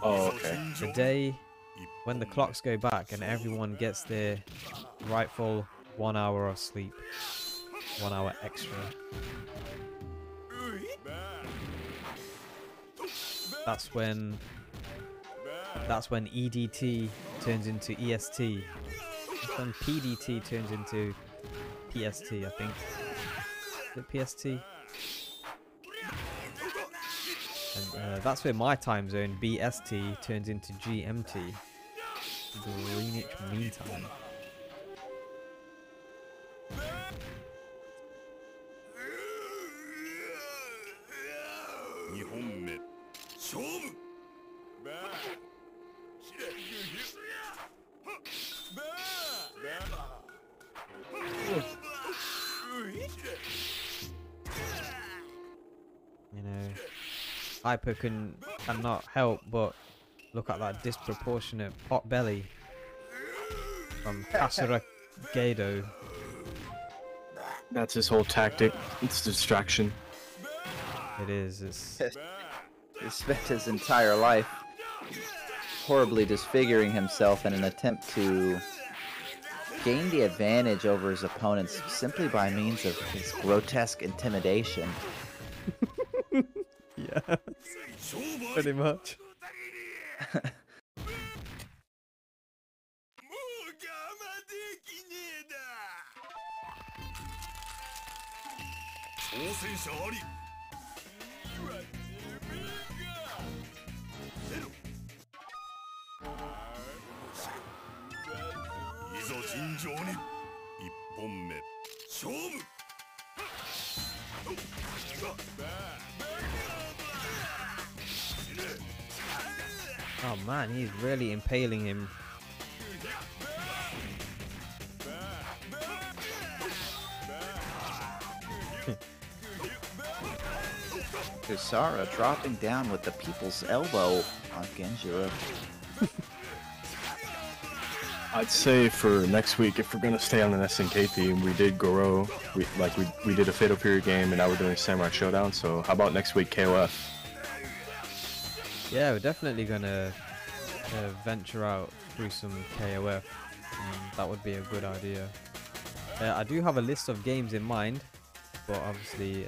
Oh, okay. The day when the clocks go back and everyone gets their rightful 1 hour of sleep. 1 hour extra. That's when EDT turns into EST. That's when PDT turns into PST, I think. Is it PST? And that's where my time zone, BST, turns into GMT. Greenwich Mean Time. You know, Hyper cannot help but look at that disproportionate pot belly from Kasura Gado. That's his whole tactic. It's distraction. It is. It's He spent his entire life horribly disfiguring himself in an attempt to gain the advantage over his opponents simply by means of his grotesque intimidation. yeah, pretty much. Oh man, he's really impaling him. Kusara dropping down with the people's elbow on Genjiro. I'd say for next week, if we're gonna stay on an SNK theme, we did Goro, we did a Fatal Fury game, and now we're doing Samurai Showdown. So how about next week KOF? Yeah, we're definitely gonna venture out through some KOF. That would be a good idea. I do have a list of games in mind, but obviously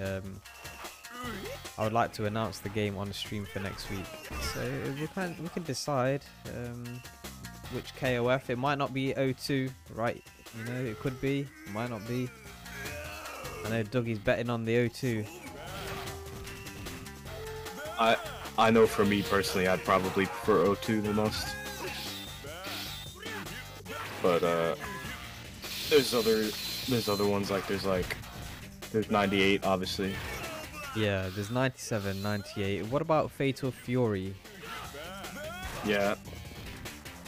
I would like to announce the game on the stream for next week. So we can decide which KOF. It might not be O2, right? You know, it could be, it might not be. I know Dougie's betting on the O2. I know for me personally, I'd probably prefer O2 the most. But there's other ones, like there's 98 obviously. Yeah, there's 97, 98. What about Fatal Fury? Yeah.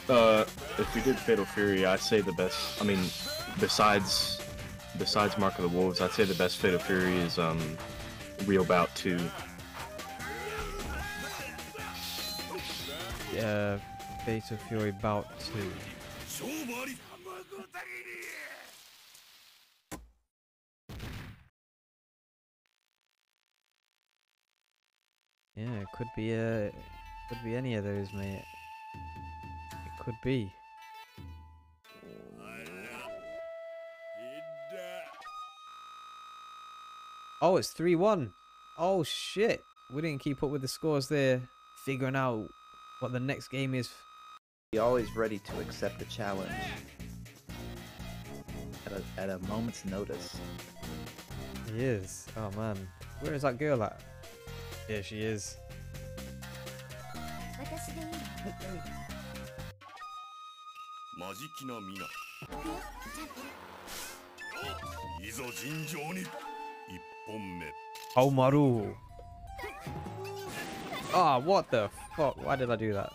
If we did Fatal Fury, I'd say the best. I mean, besides Mark of the Wolves, I'd say the best Fatal Fury is Real Bout 2. Yeah, Fatal Fury Bout 2. Yeah, it could be any of those, mate. It could be. Oh, it's 3-1. Oh shit. We didn't keep up with the scores there. Figuring out what the next game is. Be always ready to accept the challenge at a moment's notice. He is. Oh man. Where is that girl at? Here she is. Oh, Maru. Ah, what the fuck? Why did I do that?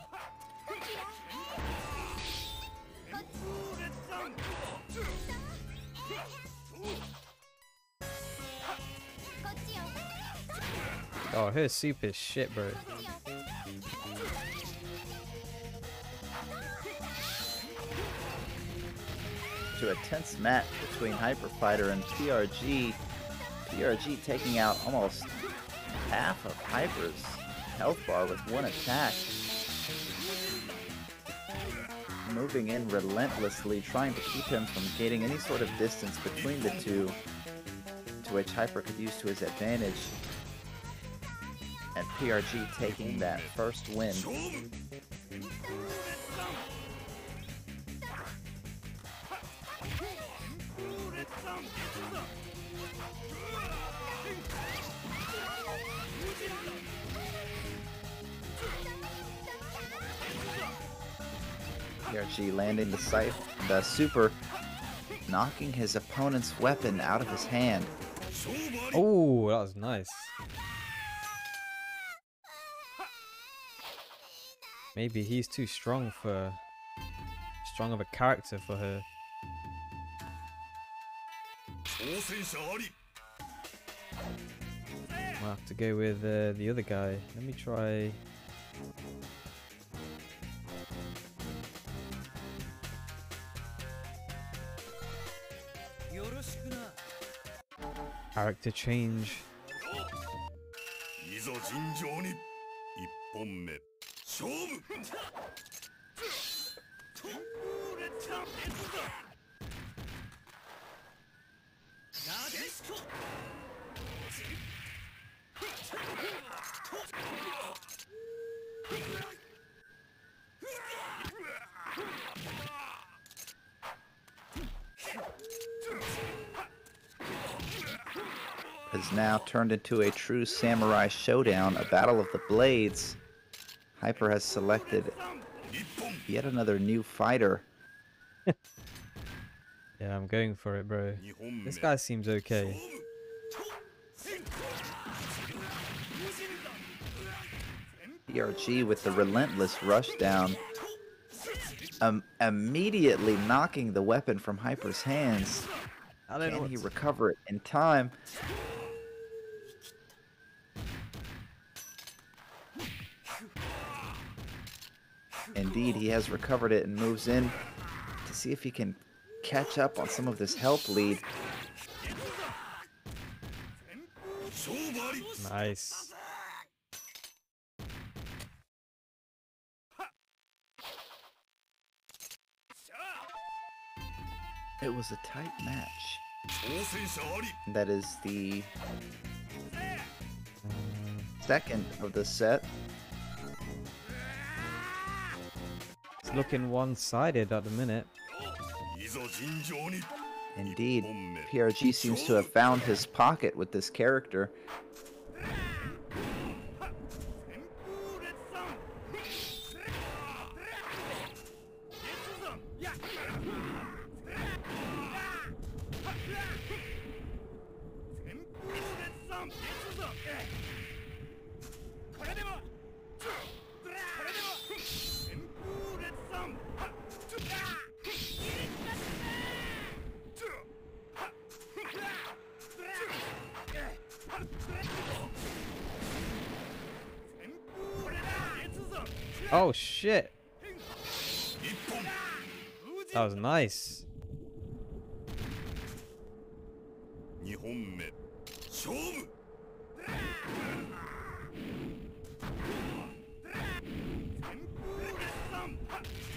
Oh, her soup is shit, bro. To a tense match between Hyper Fighter and PRG. PRG taking out almost half of Hyper's health bar with one attack. Moving in relentlessly, trying to keep him from gaining any sort of distance between the two, to which Hyper could use to his advantage. And PRG taking that first win. PRG landing the super, knocking his opponent's weapon out of his hand. Oh, that was nice. Maybe he's too strong of a character for her. I'll have to go with the other guy. Let me try. Character change. Has now turned into a true samurai showdown, a battle of the blades. Hyper has selected yet another new fighter. Yeah, I'm going for it, bro. This guy seems okay. PRG with the relentless rush down, immediately knocking the weapon from Hyper's hands. Can he recover it in time? Indeed, he has recovered it and moves in to see if he can catch up on some of this health lead. Nice. It was a tight match. That is the second of the set. It's looking one-sided at the minute. Indeed, PRG seems to have found his pocket with this character. Oh shit! That was nice.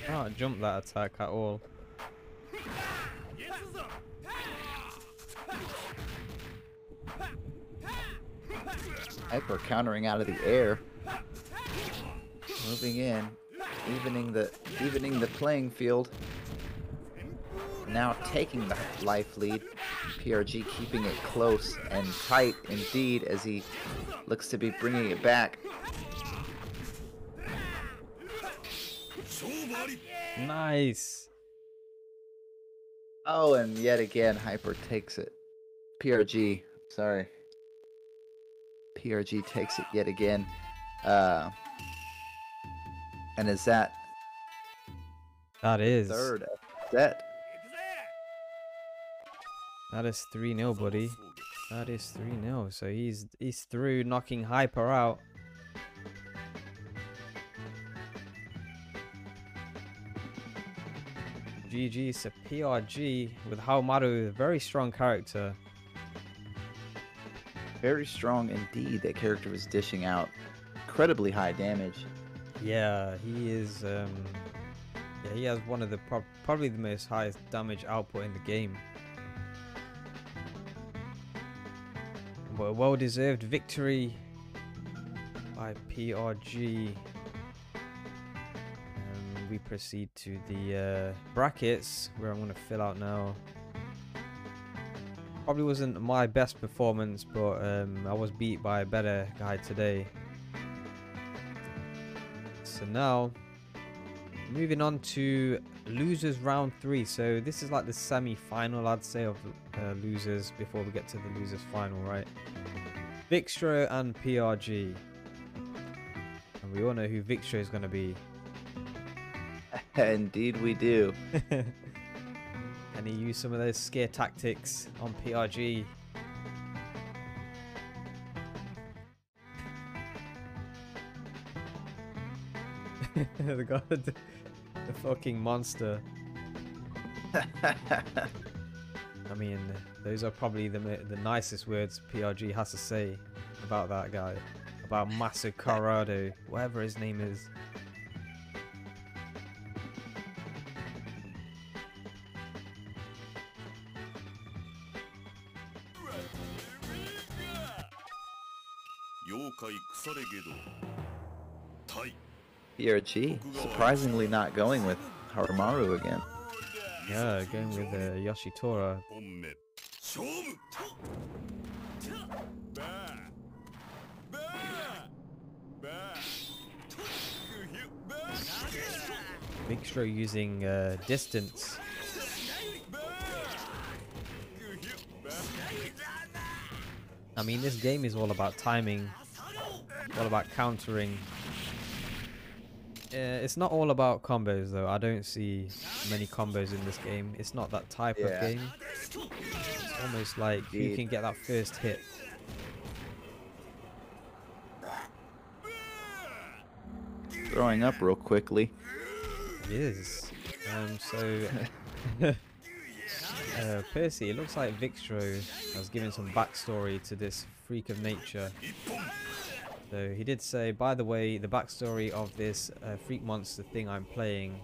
Can't jump that attack at all. Hyper countering out of the air. Moving in, evening the playing field. Now taking the life lead. PRG keeping it close and tight indeed as he looks to be bringing it back. Nice. Oh, and yet again, Hyper takes it. PRG, sorry. PRG takes it yet again. And is that is. third set? That is 3-0, buddy. That is 3-0. So he's through, knocking Hyper out. GG, so PRG with Haomaru, very strong character. Very strong indeed. That character was dishing out incredibly high damage. Yeah, he is. Yeah, he has one of the probably the most highest damage output in the game. But a well-deserved victory by PRG. We proceed to the brackets, where I'm going to fill out now. Probably wasn't my best performance, but I was beat by a better guy today. So now, moving on to losers round 3. So this is like the semi-final, I'd say, of losers before we get to the losers final, right? Vixtro and PRG. And we all know who Vixtro is going to be. Indeed we do. And he used some of those scare tactics on PRG. the fucking monster. I mean, those are probably the nicest words PRG has to say about that guy. About Masakarado, whatever his name is. PRG surprisingly not going with Harumaru again. Yeah, going with Yoshitora. Vixtro using distance. I mean, this game is all about timing, all about countering. It's not all about combos though. I don't see many combos in this game. It's not that type of game. It's almost like you can get that first hit. Throwing up real quickly. It is. So Percy, it looks like Vixtro has given some backstory to this freak of nature. So he did say, by the way, the backstory of this freak monster thing I'm playing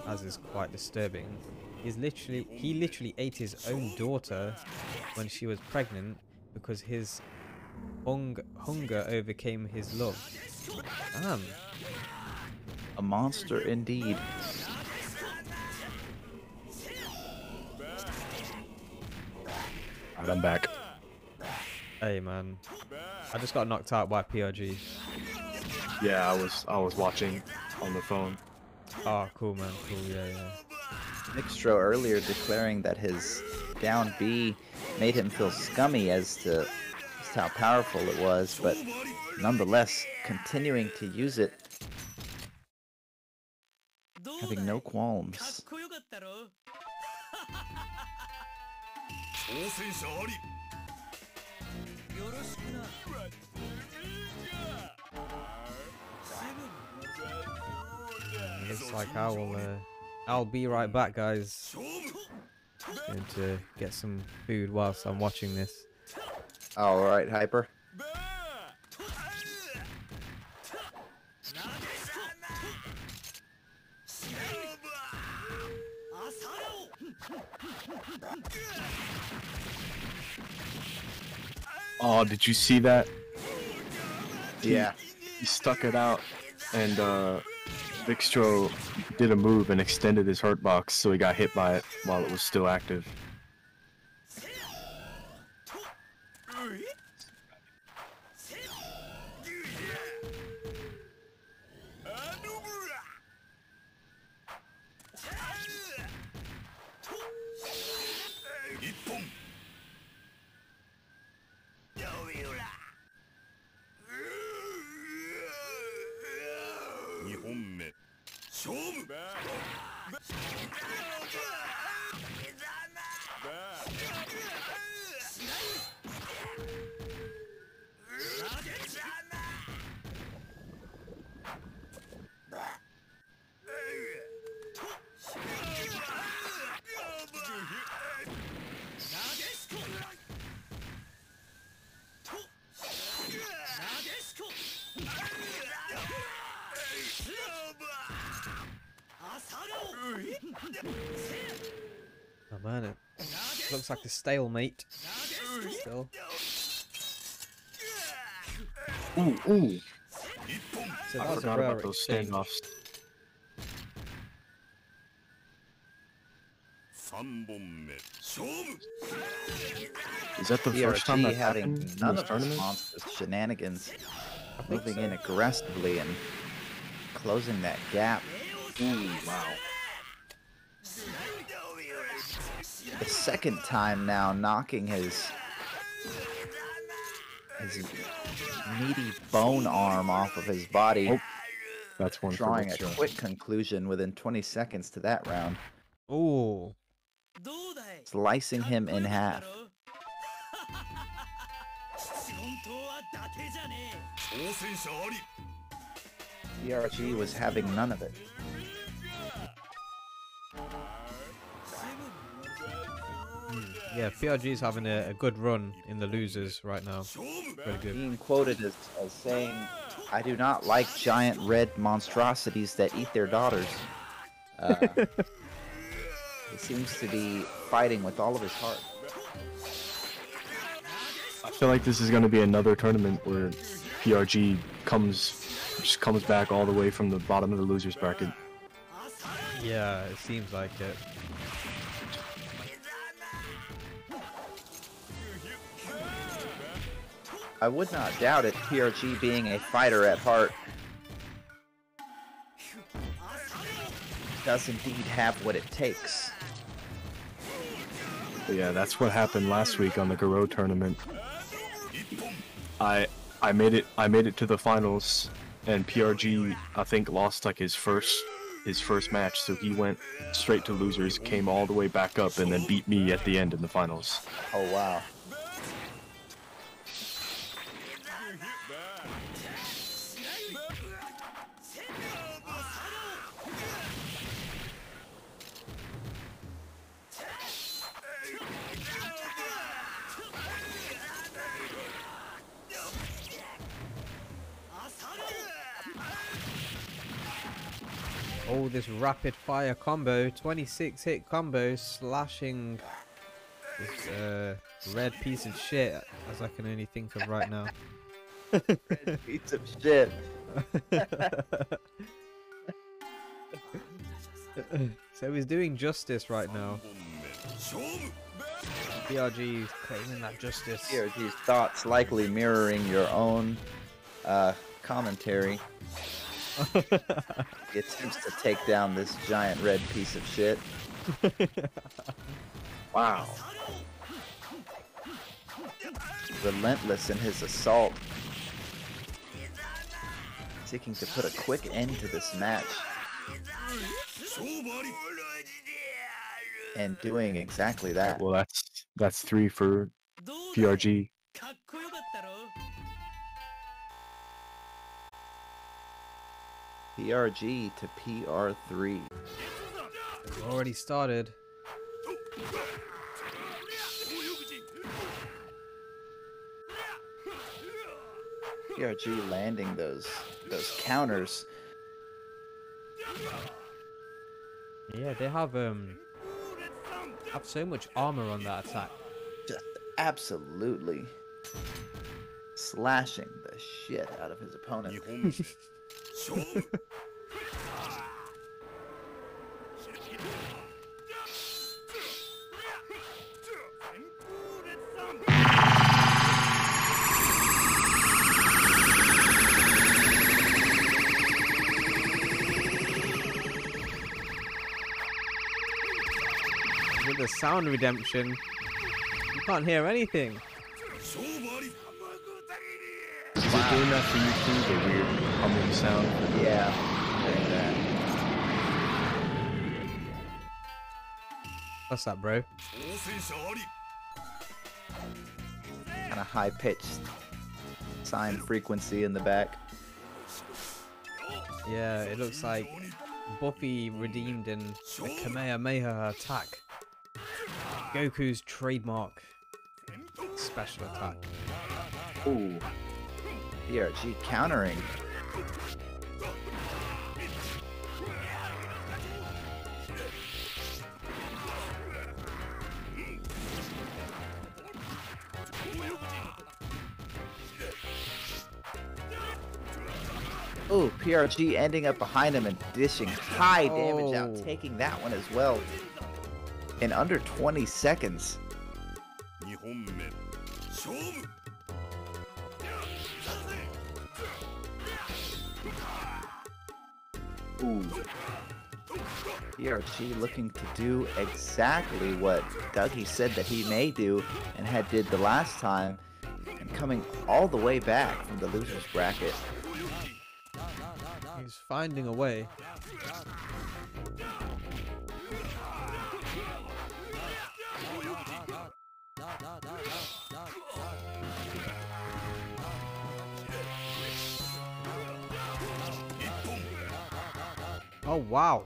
as is quite disturbing. he literally ate his own daughter when she was pregnant because his hunger overcame his love. Damn. A monster indeed. Alright, I'm back. Hey man, I just got knocked out by PRG. Yeah, I was watching on the phone. Oh, cool man, cool, yeah. Nixtro earlier declaring that his down B made him feel scummy as to just how powerful it was, but nonetheless continuing to use it, having no qualms. Looks like I'll be right back, guys. Going to get some food whilst I'm watching this. Alright, Hyper. Oh, did you see that? Yeah. He stuck it out, and Vixtro did a move and extended his hurt box, so he got hit by it while it was still active. Oh man, it looks like a stalemate. Still. Ooh, ooh. So I that was a forgot rare about those exchange. standoffs. Is that the first time PRG that having happened in none this of his tournament? monsters shenanigans, I think moving so. in aggressively and closing that gap. Ooh, wow. The second time now knocking his meaty bone arm off of his body, Oh, that's one for drawing a Vixtro. quick conclusion within 20 seconds to that round, Ooh. slicing him in half. PRG was having none of it. Yeah, PRG's having a good run in the losers right now. Very good. Being quoted as saying, "I do not like giant red monstrosities that eat their daughters." He seems to be fighting with all of his heart. I feel like this is going to be another tournament where PRG just comes back all the way from the bottom of the losers bracket. Yeah, it seems like it. I would not doubt it, PRG being a fighter at heart does indeed have what it takes. But yeah, that's what happened last week on the Garo tournament. I made it to the finals, and PRG I think lost like his first match, so he went straight to losers, came all the way back up, and then beat me at the end in the finals. Oh wow. Oh, this rapid fire combo, 26 hit combo, slashing this red piece of shit, as I can only think of right now. Red piece of shit. So he's doing justice right now. PRG is claiming that justice. PRG's thoughts likely mirroring your own commentary. He attempts to take down this giant red piece of shit. Wow. Relentless in his assault. Seeking to put a quick end to this match. And doing exactly that. Well, that's 3 for PRG. PRG to PR3. Already started. PRG landing those counters. Yeah, they have so much armor on that attack. Just absolutely slashing the shit out of his opponent. With the sound redemption, you can't hear anything. Is it doing that for you too? The weird humming sound? Yeah. Like that. What's that, bro? Kind of high pitched sine frequency in the back. Yeah, it looks like Buffy redeemed in a Kamehameha attack. Goku's trademark special attack. Ooh. PRG countering. Ooh, PRG ending up behind him and dishing high damage out, Oh. taking that one as well. In under 20 seconds. Ooh. PRG looking to do exactly what Dougie said that he may do and had did the last time, and coming all the way back from the loser's bracket. He's finding a way. Oh wow.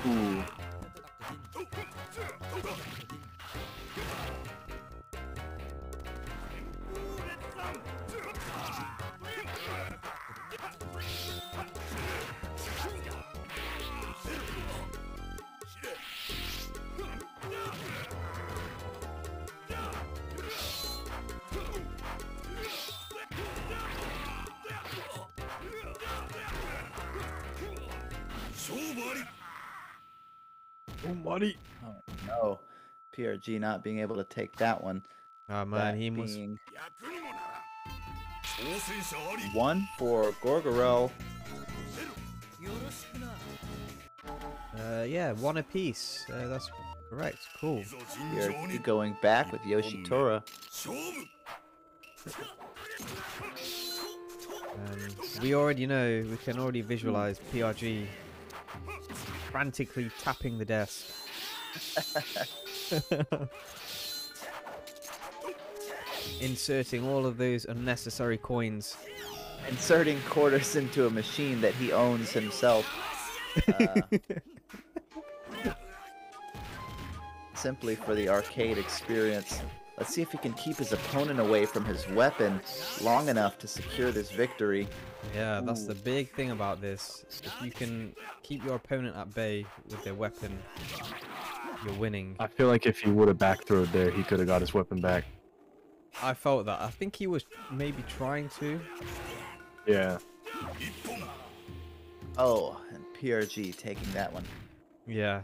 Ooh. Oh money. Oh no. PRG not being able to take that one. Oh man, That he must. being one for Gorgorel. Yeah, one apiece. That's correct. Cool. PRG going back with Yoshitora. We already know. We can already visualize PRG frantically tapping the desk. Inserting all of those unnecessary coins. Inserting quarters into a machine that he owns himself. simply for the arcade experience. Let's see if he can keep his opponent away from his weapon long enough to secure this victory. Yeah, that's the big thing about this. If you can keep your opponent at bay with their weapon, you're winning. I feel like if he would have back throwed there, he could have got his weapon back. I felt that. I think he was maybe trying to. Yeah. Oh, and PRG taking that one. Yeah.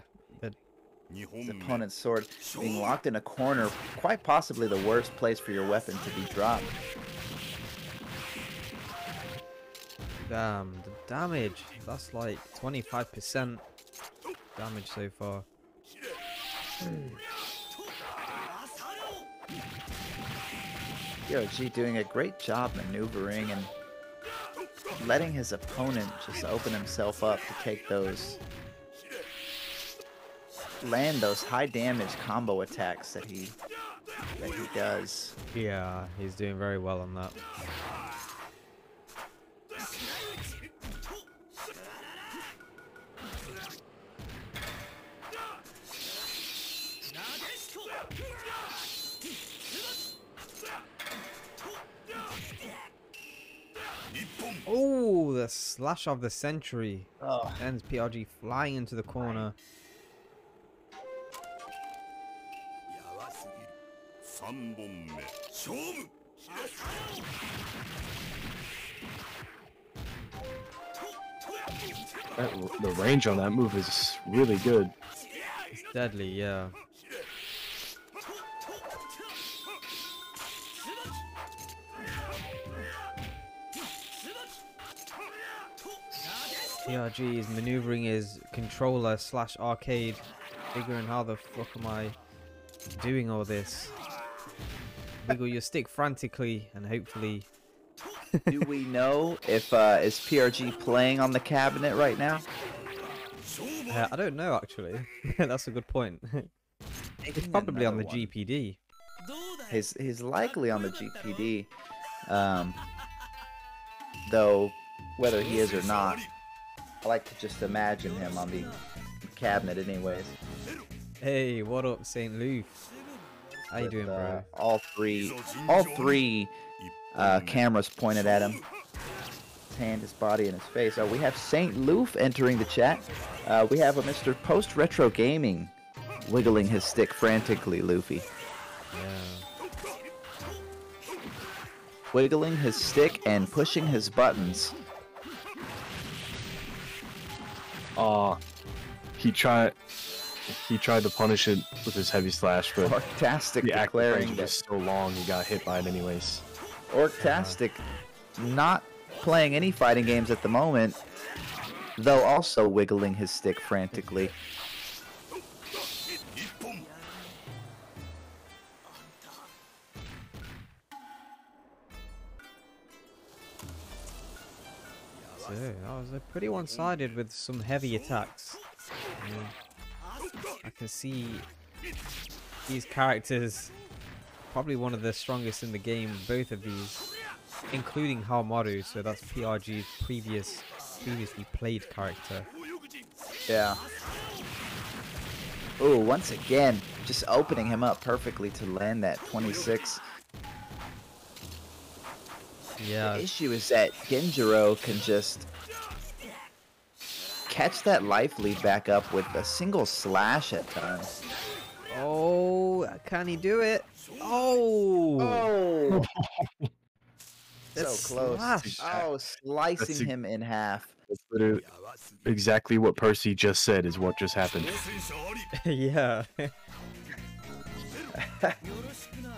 His opponent's sword being locked in a corner, quite possibly the worst place for your weapon to be dropped. Damn, the damage. That's like 25% damage so far. PRG doing a great job maneuvering and letting his opponent just open himself up to take those, land those high damage combo attacks that he does. Yeah, he's doing very well on that. Oh, the slash of the century. Oh. Sends PRG flying into the corner. The range on that move is really good. It's deadly, yeah. PRG is maneuvering his controller slash arcade, figuring how the fuck am I doing all this. Wiggle your stick frantically and hopefully. Do we know if is PRG playing on the cabinet right now? I don't know actually. That's a good point. It's probably on the GPD. He's likely on the GPD, though whether he is or not, I like to just imagine him on the cabinet anyways. Hey, what up, St. Luke? How you doing, bro? All three cameras pointed at him. His hand, his body, and his face. We have St. Loof entering the chat. We have a Mr. Post Retro Gaming wiggling his stick frantically, Luffy. Yeah. Wiggling his stick and pushing his buttons. He tried to punish it with his heavy slash, but Orctastic the active declaring range that was so long he got hit by it anyways. Orctastic not playing any fighting games at the moment, though also wiggling his stick frantically. So, that was a pretty one-sided with some heavy attacks. I can see these characters, probably one of the strongest in the game, both of these, including Haomaru, so that's PRG's previously played character. Yeah. Ooh, once again, just opening him up perfectly to land that 26. Yeah. The issue is that Genjiro can just catch that life lead back up with a single slash at times. Oh, can he do it? Oh! So close. Slash. Oh, slicing him in half. That's literally exactly what Percy just said is what just happened. Yeah.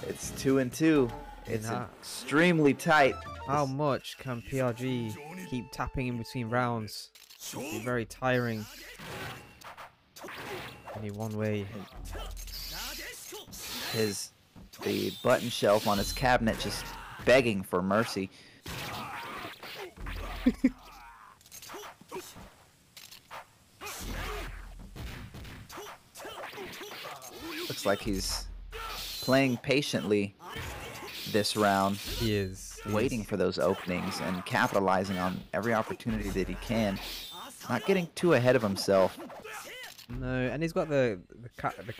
It's 2-2. It's Nah. extremely tight. How much can PRG keep tapping in between rounds? It'd be very tiring. Only one way. The button shelf on his cabinet just begging for mercy. Looks like he's playing patiently this round, He is. waiting for those openings and capitalizing on every opportunity that he can. Not getting too ahead of himself. No, and he's got the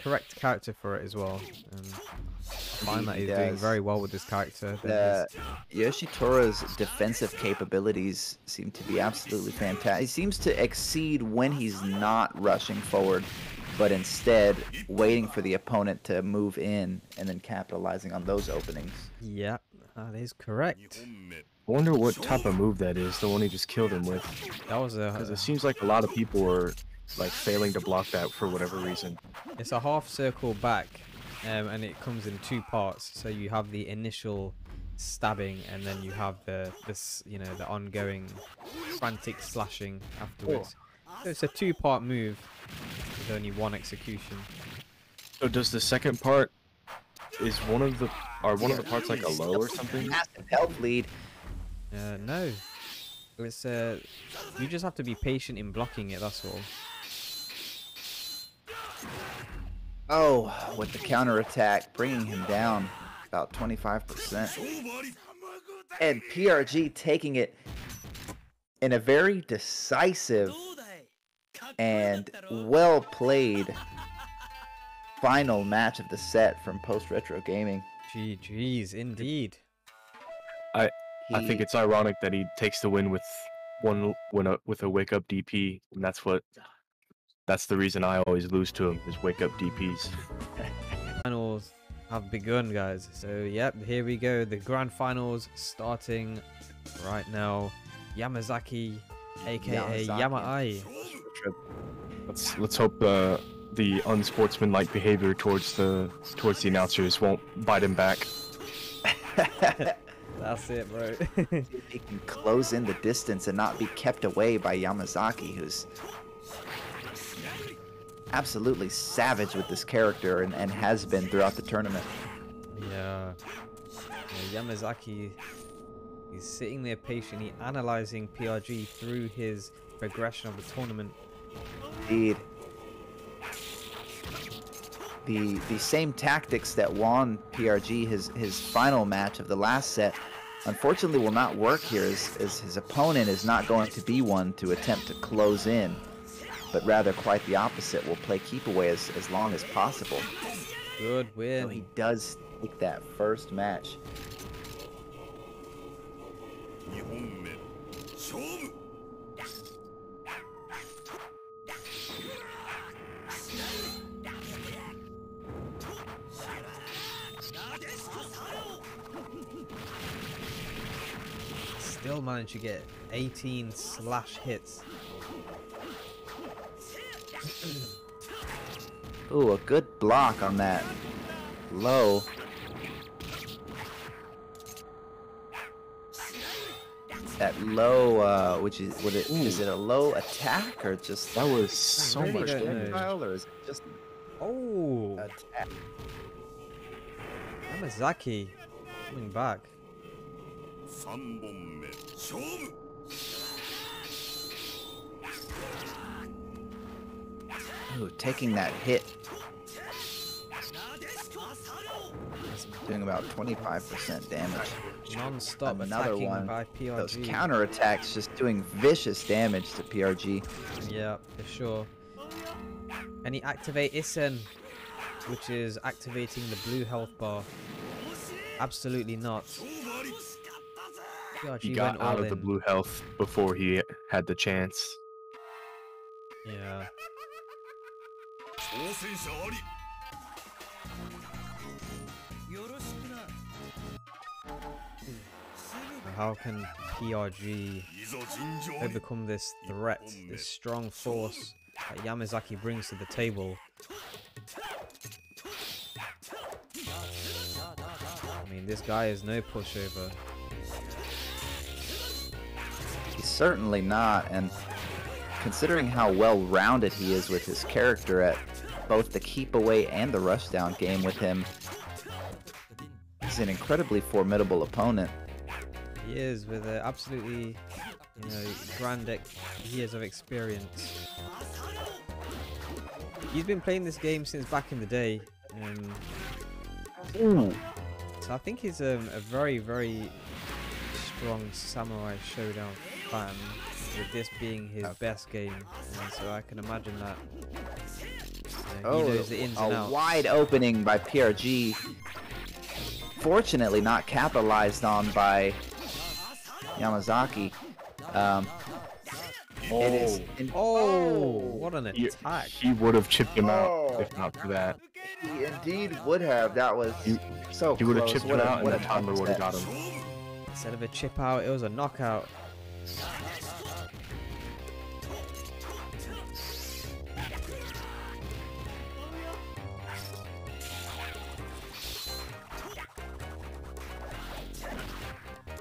correct character for it as well. I find that he's doing very well with this character. Yoshitora's defensive capabilities seem to be absolutely fantastic. He seems to exceed when he's not rushing forward, but instead waiting for the opponent to move in and then capitalizing on those openings. Yeah, that is correct. I wonder what type of move that is, the one he just killed him with. That was Because it seems like a lot of people are like failing to block that for whatever reason. It's a half circle back, and it comes in 2 parts. So you have the initial stabbing, and then you have the ongoing frantic slashing afterwards. So it's a 2-part move with only 1 execution. So does the second part, is one of the parts like a low or something? Massive health lead. No, it's you just have to be patient in blocking it. That's all. Oh, with the counterattack, bringing him down about 25%. And PRG taking it in a very decisive and well-played final match of the set from Post Retro Gaming. GG's indeed. I think it's ironic that he takes the win with with a wake up DP, and that's the reason I always lose to him, is wake up DPs. Finals have begun, guys. So yep, here we go. The grand finals starting right now. Yamazaki, aka Yama-ai. Let's hope the unsportsmanlike behavior towards the announcers won't bite him back. That's it, bro. He can close in the distance and not be kept away by Yamazaki, who's absolutely savage with this character and has been throughout the tournament. Yeah, Yamazaki, he's sitting there patiently analyzing PRG through his progression of the tournament. Indeed. The same tactics that won PRG his final match of the last set, unfortunately will not work here, as his opponent is not going to be one to attempt to close in, but rather quite the opposite, will play keep away as long as possible. Good win. So he does take that first match. Still managed to get 18 slash hits. Ooh, a good block on that low. That low, which is is it a low attack or just That was so really much don't know. damage. or is it just Oh, attack? Yamazaki coming back. Ooh, taking that hit. Doing about 25% damage. Non-stop Another attacking one. by Those PRG. counterattacks just doing vicious damage to PRG. Yeah, for sure. And he activate Isen, which is activating the blue health bar. Absolutely not. PRG He got went out all of the in. blue health before he had the chance. Yeah. How can PRG overcome this threat, this strong force that Yamazaki brings to the table? I mean, this guy is no pushover. He's certainly not, and considering how well-rounded he is with his character at both the keep away and the rushdown game with him, he's an incredibly formidable opponent. He is, with absolutely, grand years of experience. He's been playing this game since back in the day. So I think he's a very, very strong Samurai ShoDown fan, with this being his best game. And so I can imagine that Yeah, he knows the ins and a outs. wide opening by PRG. Fortunately, not capitalized on by Yamazaki. It is. What an attack! He would have chipped him out if not for that. He indeed would have. That was so He would have close. chipped What him a- out, and what the a timer would have upset. got him. Instead of a chip out, it was a knockout.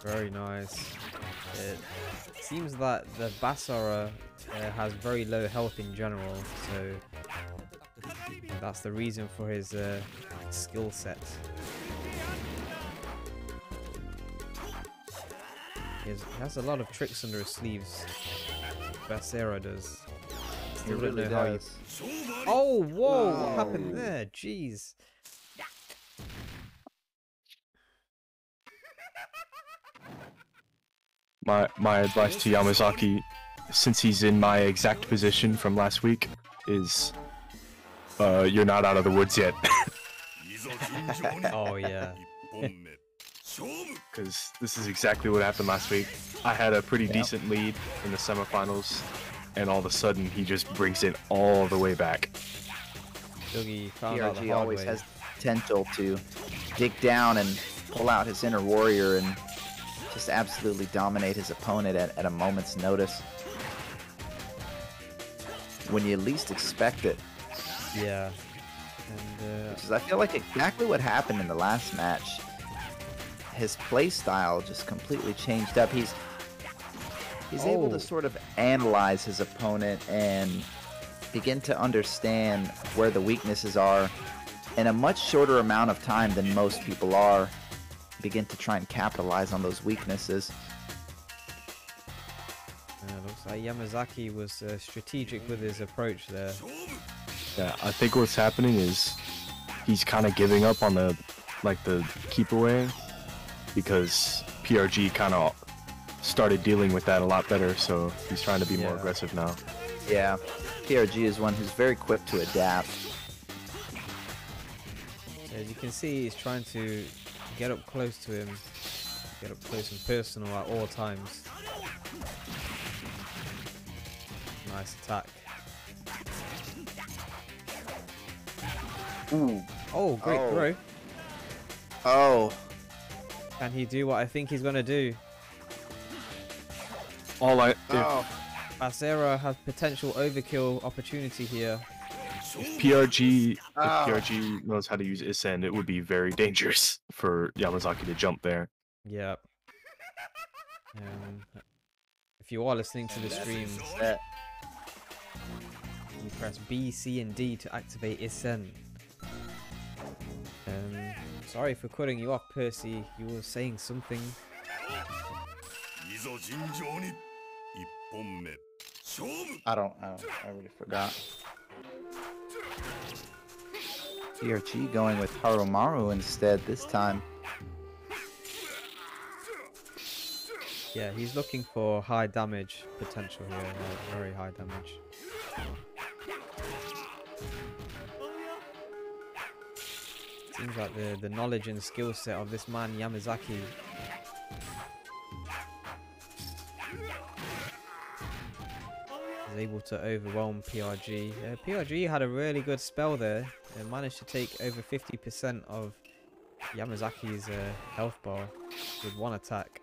Very nice. It seems that the Basara has very low health in general, so that's the reason for his skill set. He has a lot of tricks under his sleeves. Basara does. Still don't really know how does. Oh, whoa! What happened there? Jeez. My advice to Yamazaki, since he's in my exact position from last week, is you're not out of the woods yet. Oh yeah. Because this is exactly what happened last week. I had a pretty decent lead in the semifinals, and all of a sudden he just brings it all the way back. Dougie found out the PRG hard always way. has potential to dig down and pull out his inner warrior and just absolutely dominate his opponent at a moment's notice. When you least expect it. Yeah. And Which is, I feel like, exactly what happened in the last match. His play style just completely changed up. He's able Oh. to sort of analyze his opponent and begin to understand where the weaknesses are in a much shorter amount of time than most people are. Begin to try and capitalize on those weaknesses. looks like Yamazaki was strategic with his approach there. Yeah, I think what's happening is he's kind of giving up on the keep away, because PRG kind of started dealing with that a lot better, so he's trying to be more Yeah. aggressive now. Yeah, PRG is one who's very quick to adapt. So as you can see, he's trying to get up close to him, get up close and personal at all times. Nice attack. Ooh. Oh, great Oh. throw. Oh. Can he do what I think he's gonna do? Oh. Basara has potential overkill opportunity here. If PRG Ah. knows how to use Isen, it would be very dangerous for Yamazaki to jump there. Yep. If you are listening to the stream, That- you press B, C, and D to activate Isen. Sorry for cutting you off, Percy. You were saying something. I already forgot. PRG going with Harumaru instead this time. Yeah, he's looking for high damage potential here, like very high damage. Seems like the knowledge and skill set of this man Yamazaki is able to overwhelm PRG. PRG had a really good spell there and managed to take over 50% of Yamazaki's health bar with one attack.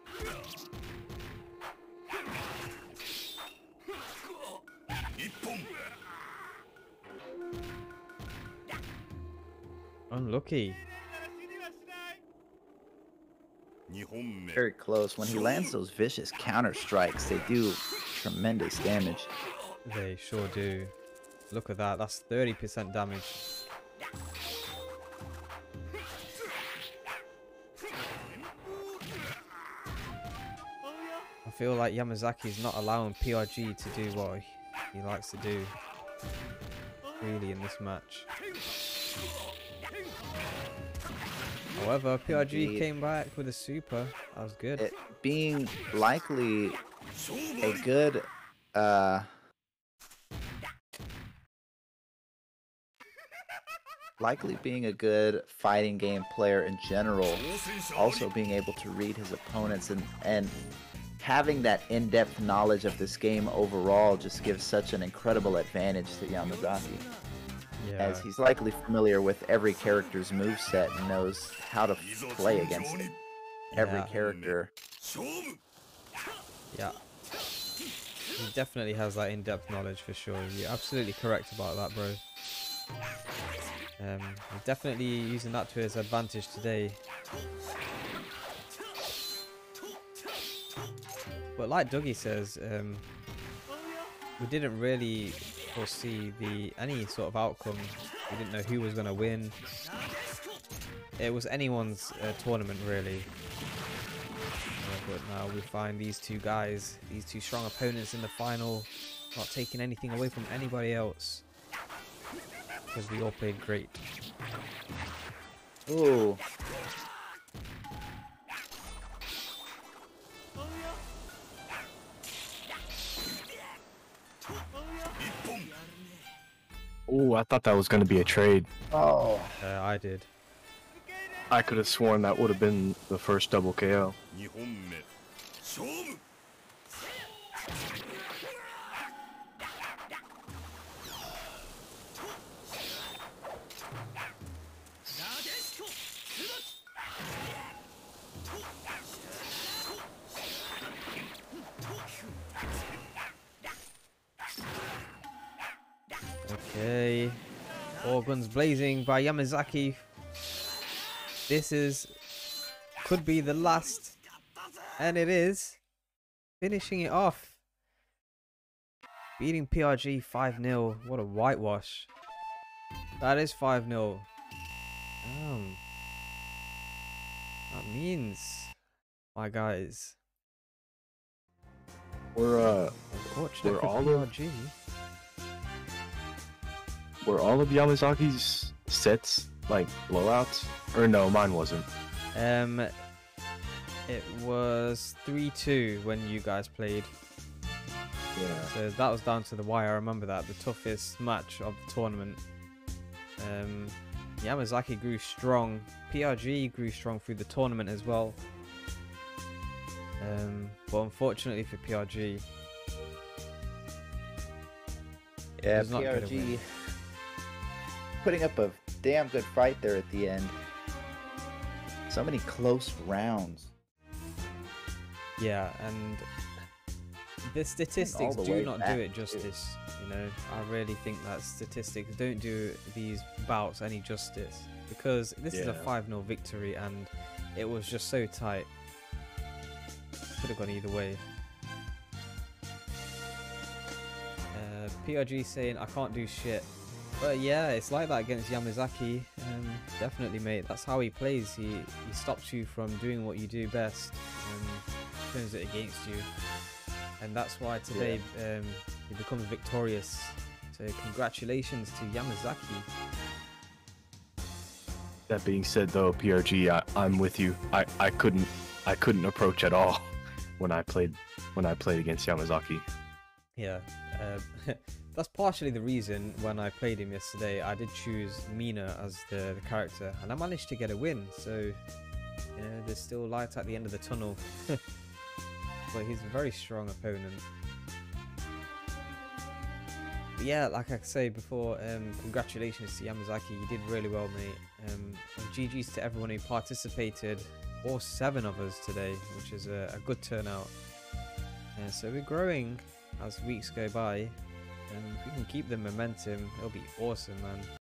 Unlucky. Very close. When he lands those vicious counter strikes, they do tremendous damage. They sure do. Look at that, that's 30% damage. I feel like Yamazaki's not allowing PRG to do what he likes to do, really, in this match. However, PRG Indeed. came back with a super. That was good. It being likely a good likely being a good fighting game player in general, also being able to read his opponents and having that in-depth knowledge of this game overall just gives such an incredible advantage to Yamazaki, as Yeah. he's likely familiar with every character's moveset and knows how to play against every Yeah. character. Yeah. He definitely has that in-depth knowledge for sure. You're absolutely correct about that, bro. He's definitely using that to his advantage today. But like Dougie says, we didn't really foresee any sort of outcome. We didn't know who was going to win. It was anyone's tournament, really. But now we find these two guys, these two strong opponents in the final, not taking anything away from anybody else. Because we all played great. Ooh. Oh, I thought that was going to be a trade. Oh. I did. I could have sworn that would have been the first double KO. Okay. All guns blazing by Yamazaki. This could be the last. And it is. Finishing it off. Beating PRG 5-0. What a whitewash. That is 5-0. That means, my guys, We're unfortunate we're for all PRG. Were all of Yamazaki's sets like blowouts? Or no, mine wasn't. It was 3-2 when you guys played. Yeah. So that was down to the wire. I remember that, the toughest match of the tournament. Yamazaki grew strong. PRG grew strong through the tournament as well. But unfortunately for PRG, Yeah, He's not gonna PRG win. putting up a damn good fight there at the end. So many close rounds. yeah, and the statistics the do way not back, do it too. justice. You know, I really think that statistics don't do these bouts any justice, because this is a Yeah. 5-0 victory and it was just so tight. Could have gone either way. PRG saying I can't do shit. But yeah, it's like that against Yamazaki. Definitely, mate. That's how he plays. He stops you from doing what you do best and turns it against you. And that's why today he becomes victorious. So congratulations to Yamazaki. That being said, though, PRG, I'm with you. I couldn't approach at all when I played against Yamazaki. Yeah, that's partially the reason when I played him yesterday, I did choose Mina as the character, and I managed to get a win. So, you know, there's still light at the end of the tunnel. But he's a very strong opponent. But yeah, like I say before, congratulations to Yamazaki. You did really well, mate. And GG's to everyone who participated, all 7 of us today, which is a good turnout. So we're growing as weeks go by, and if we can keep the momentum, it'll be awesome, man.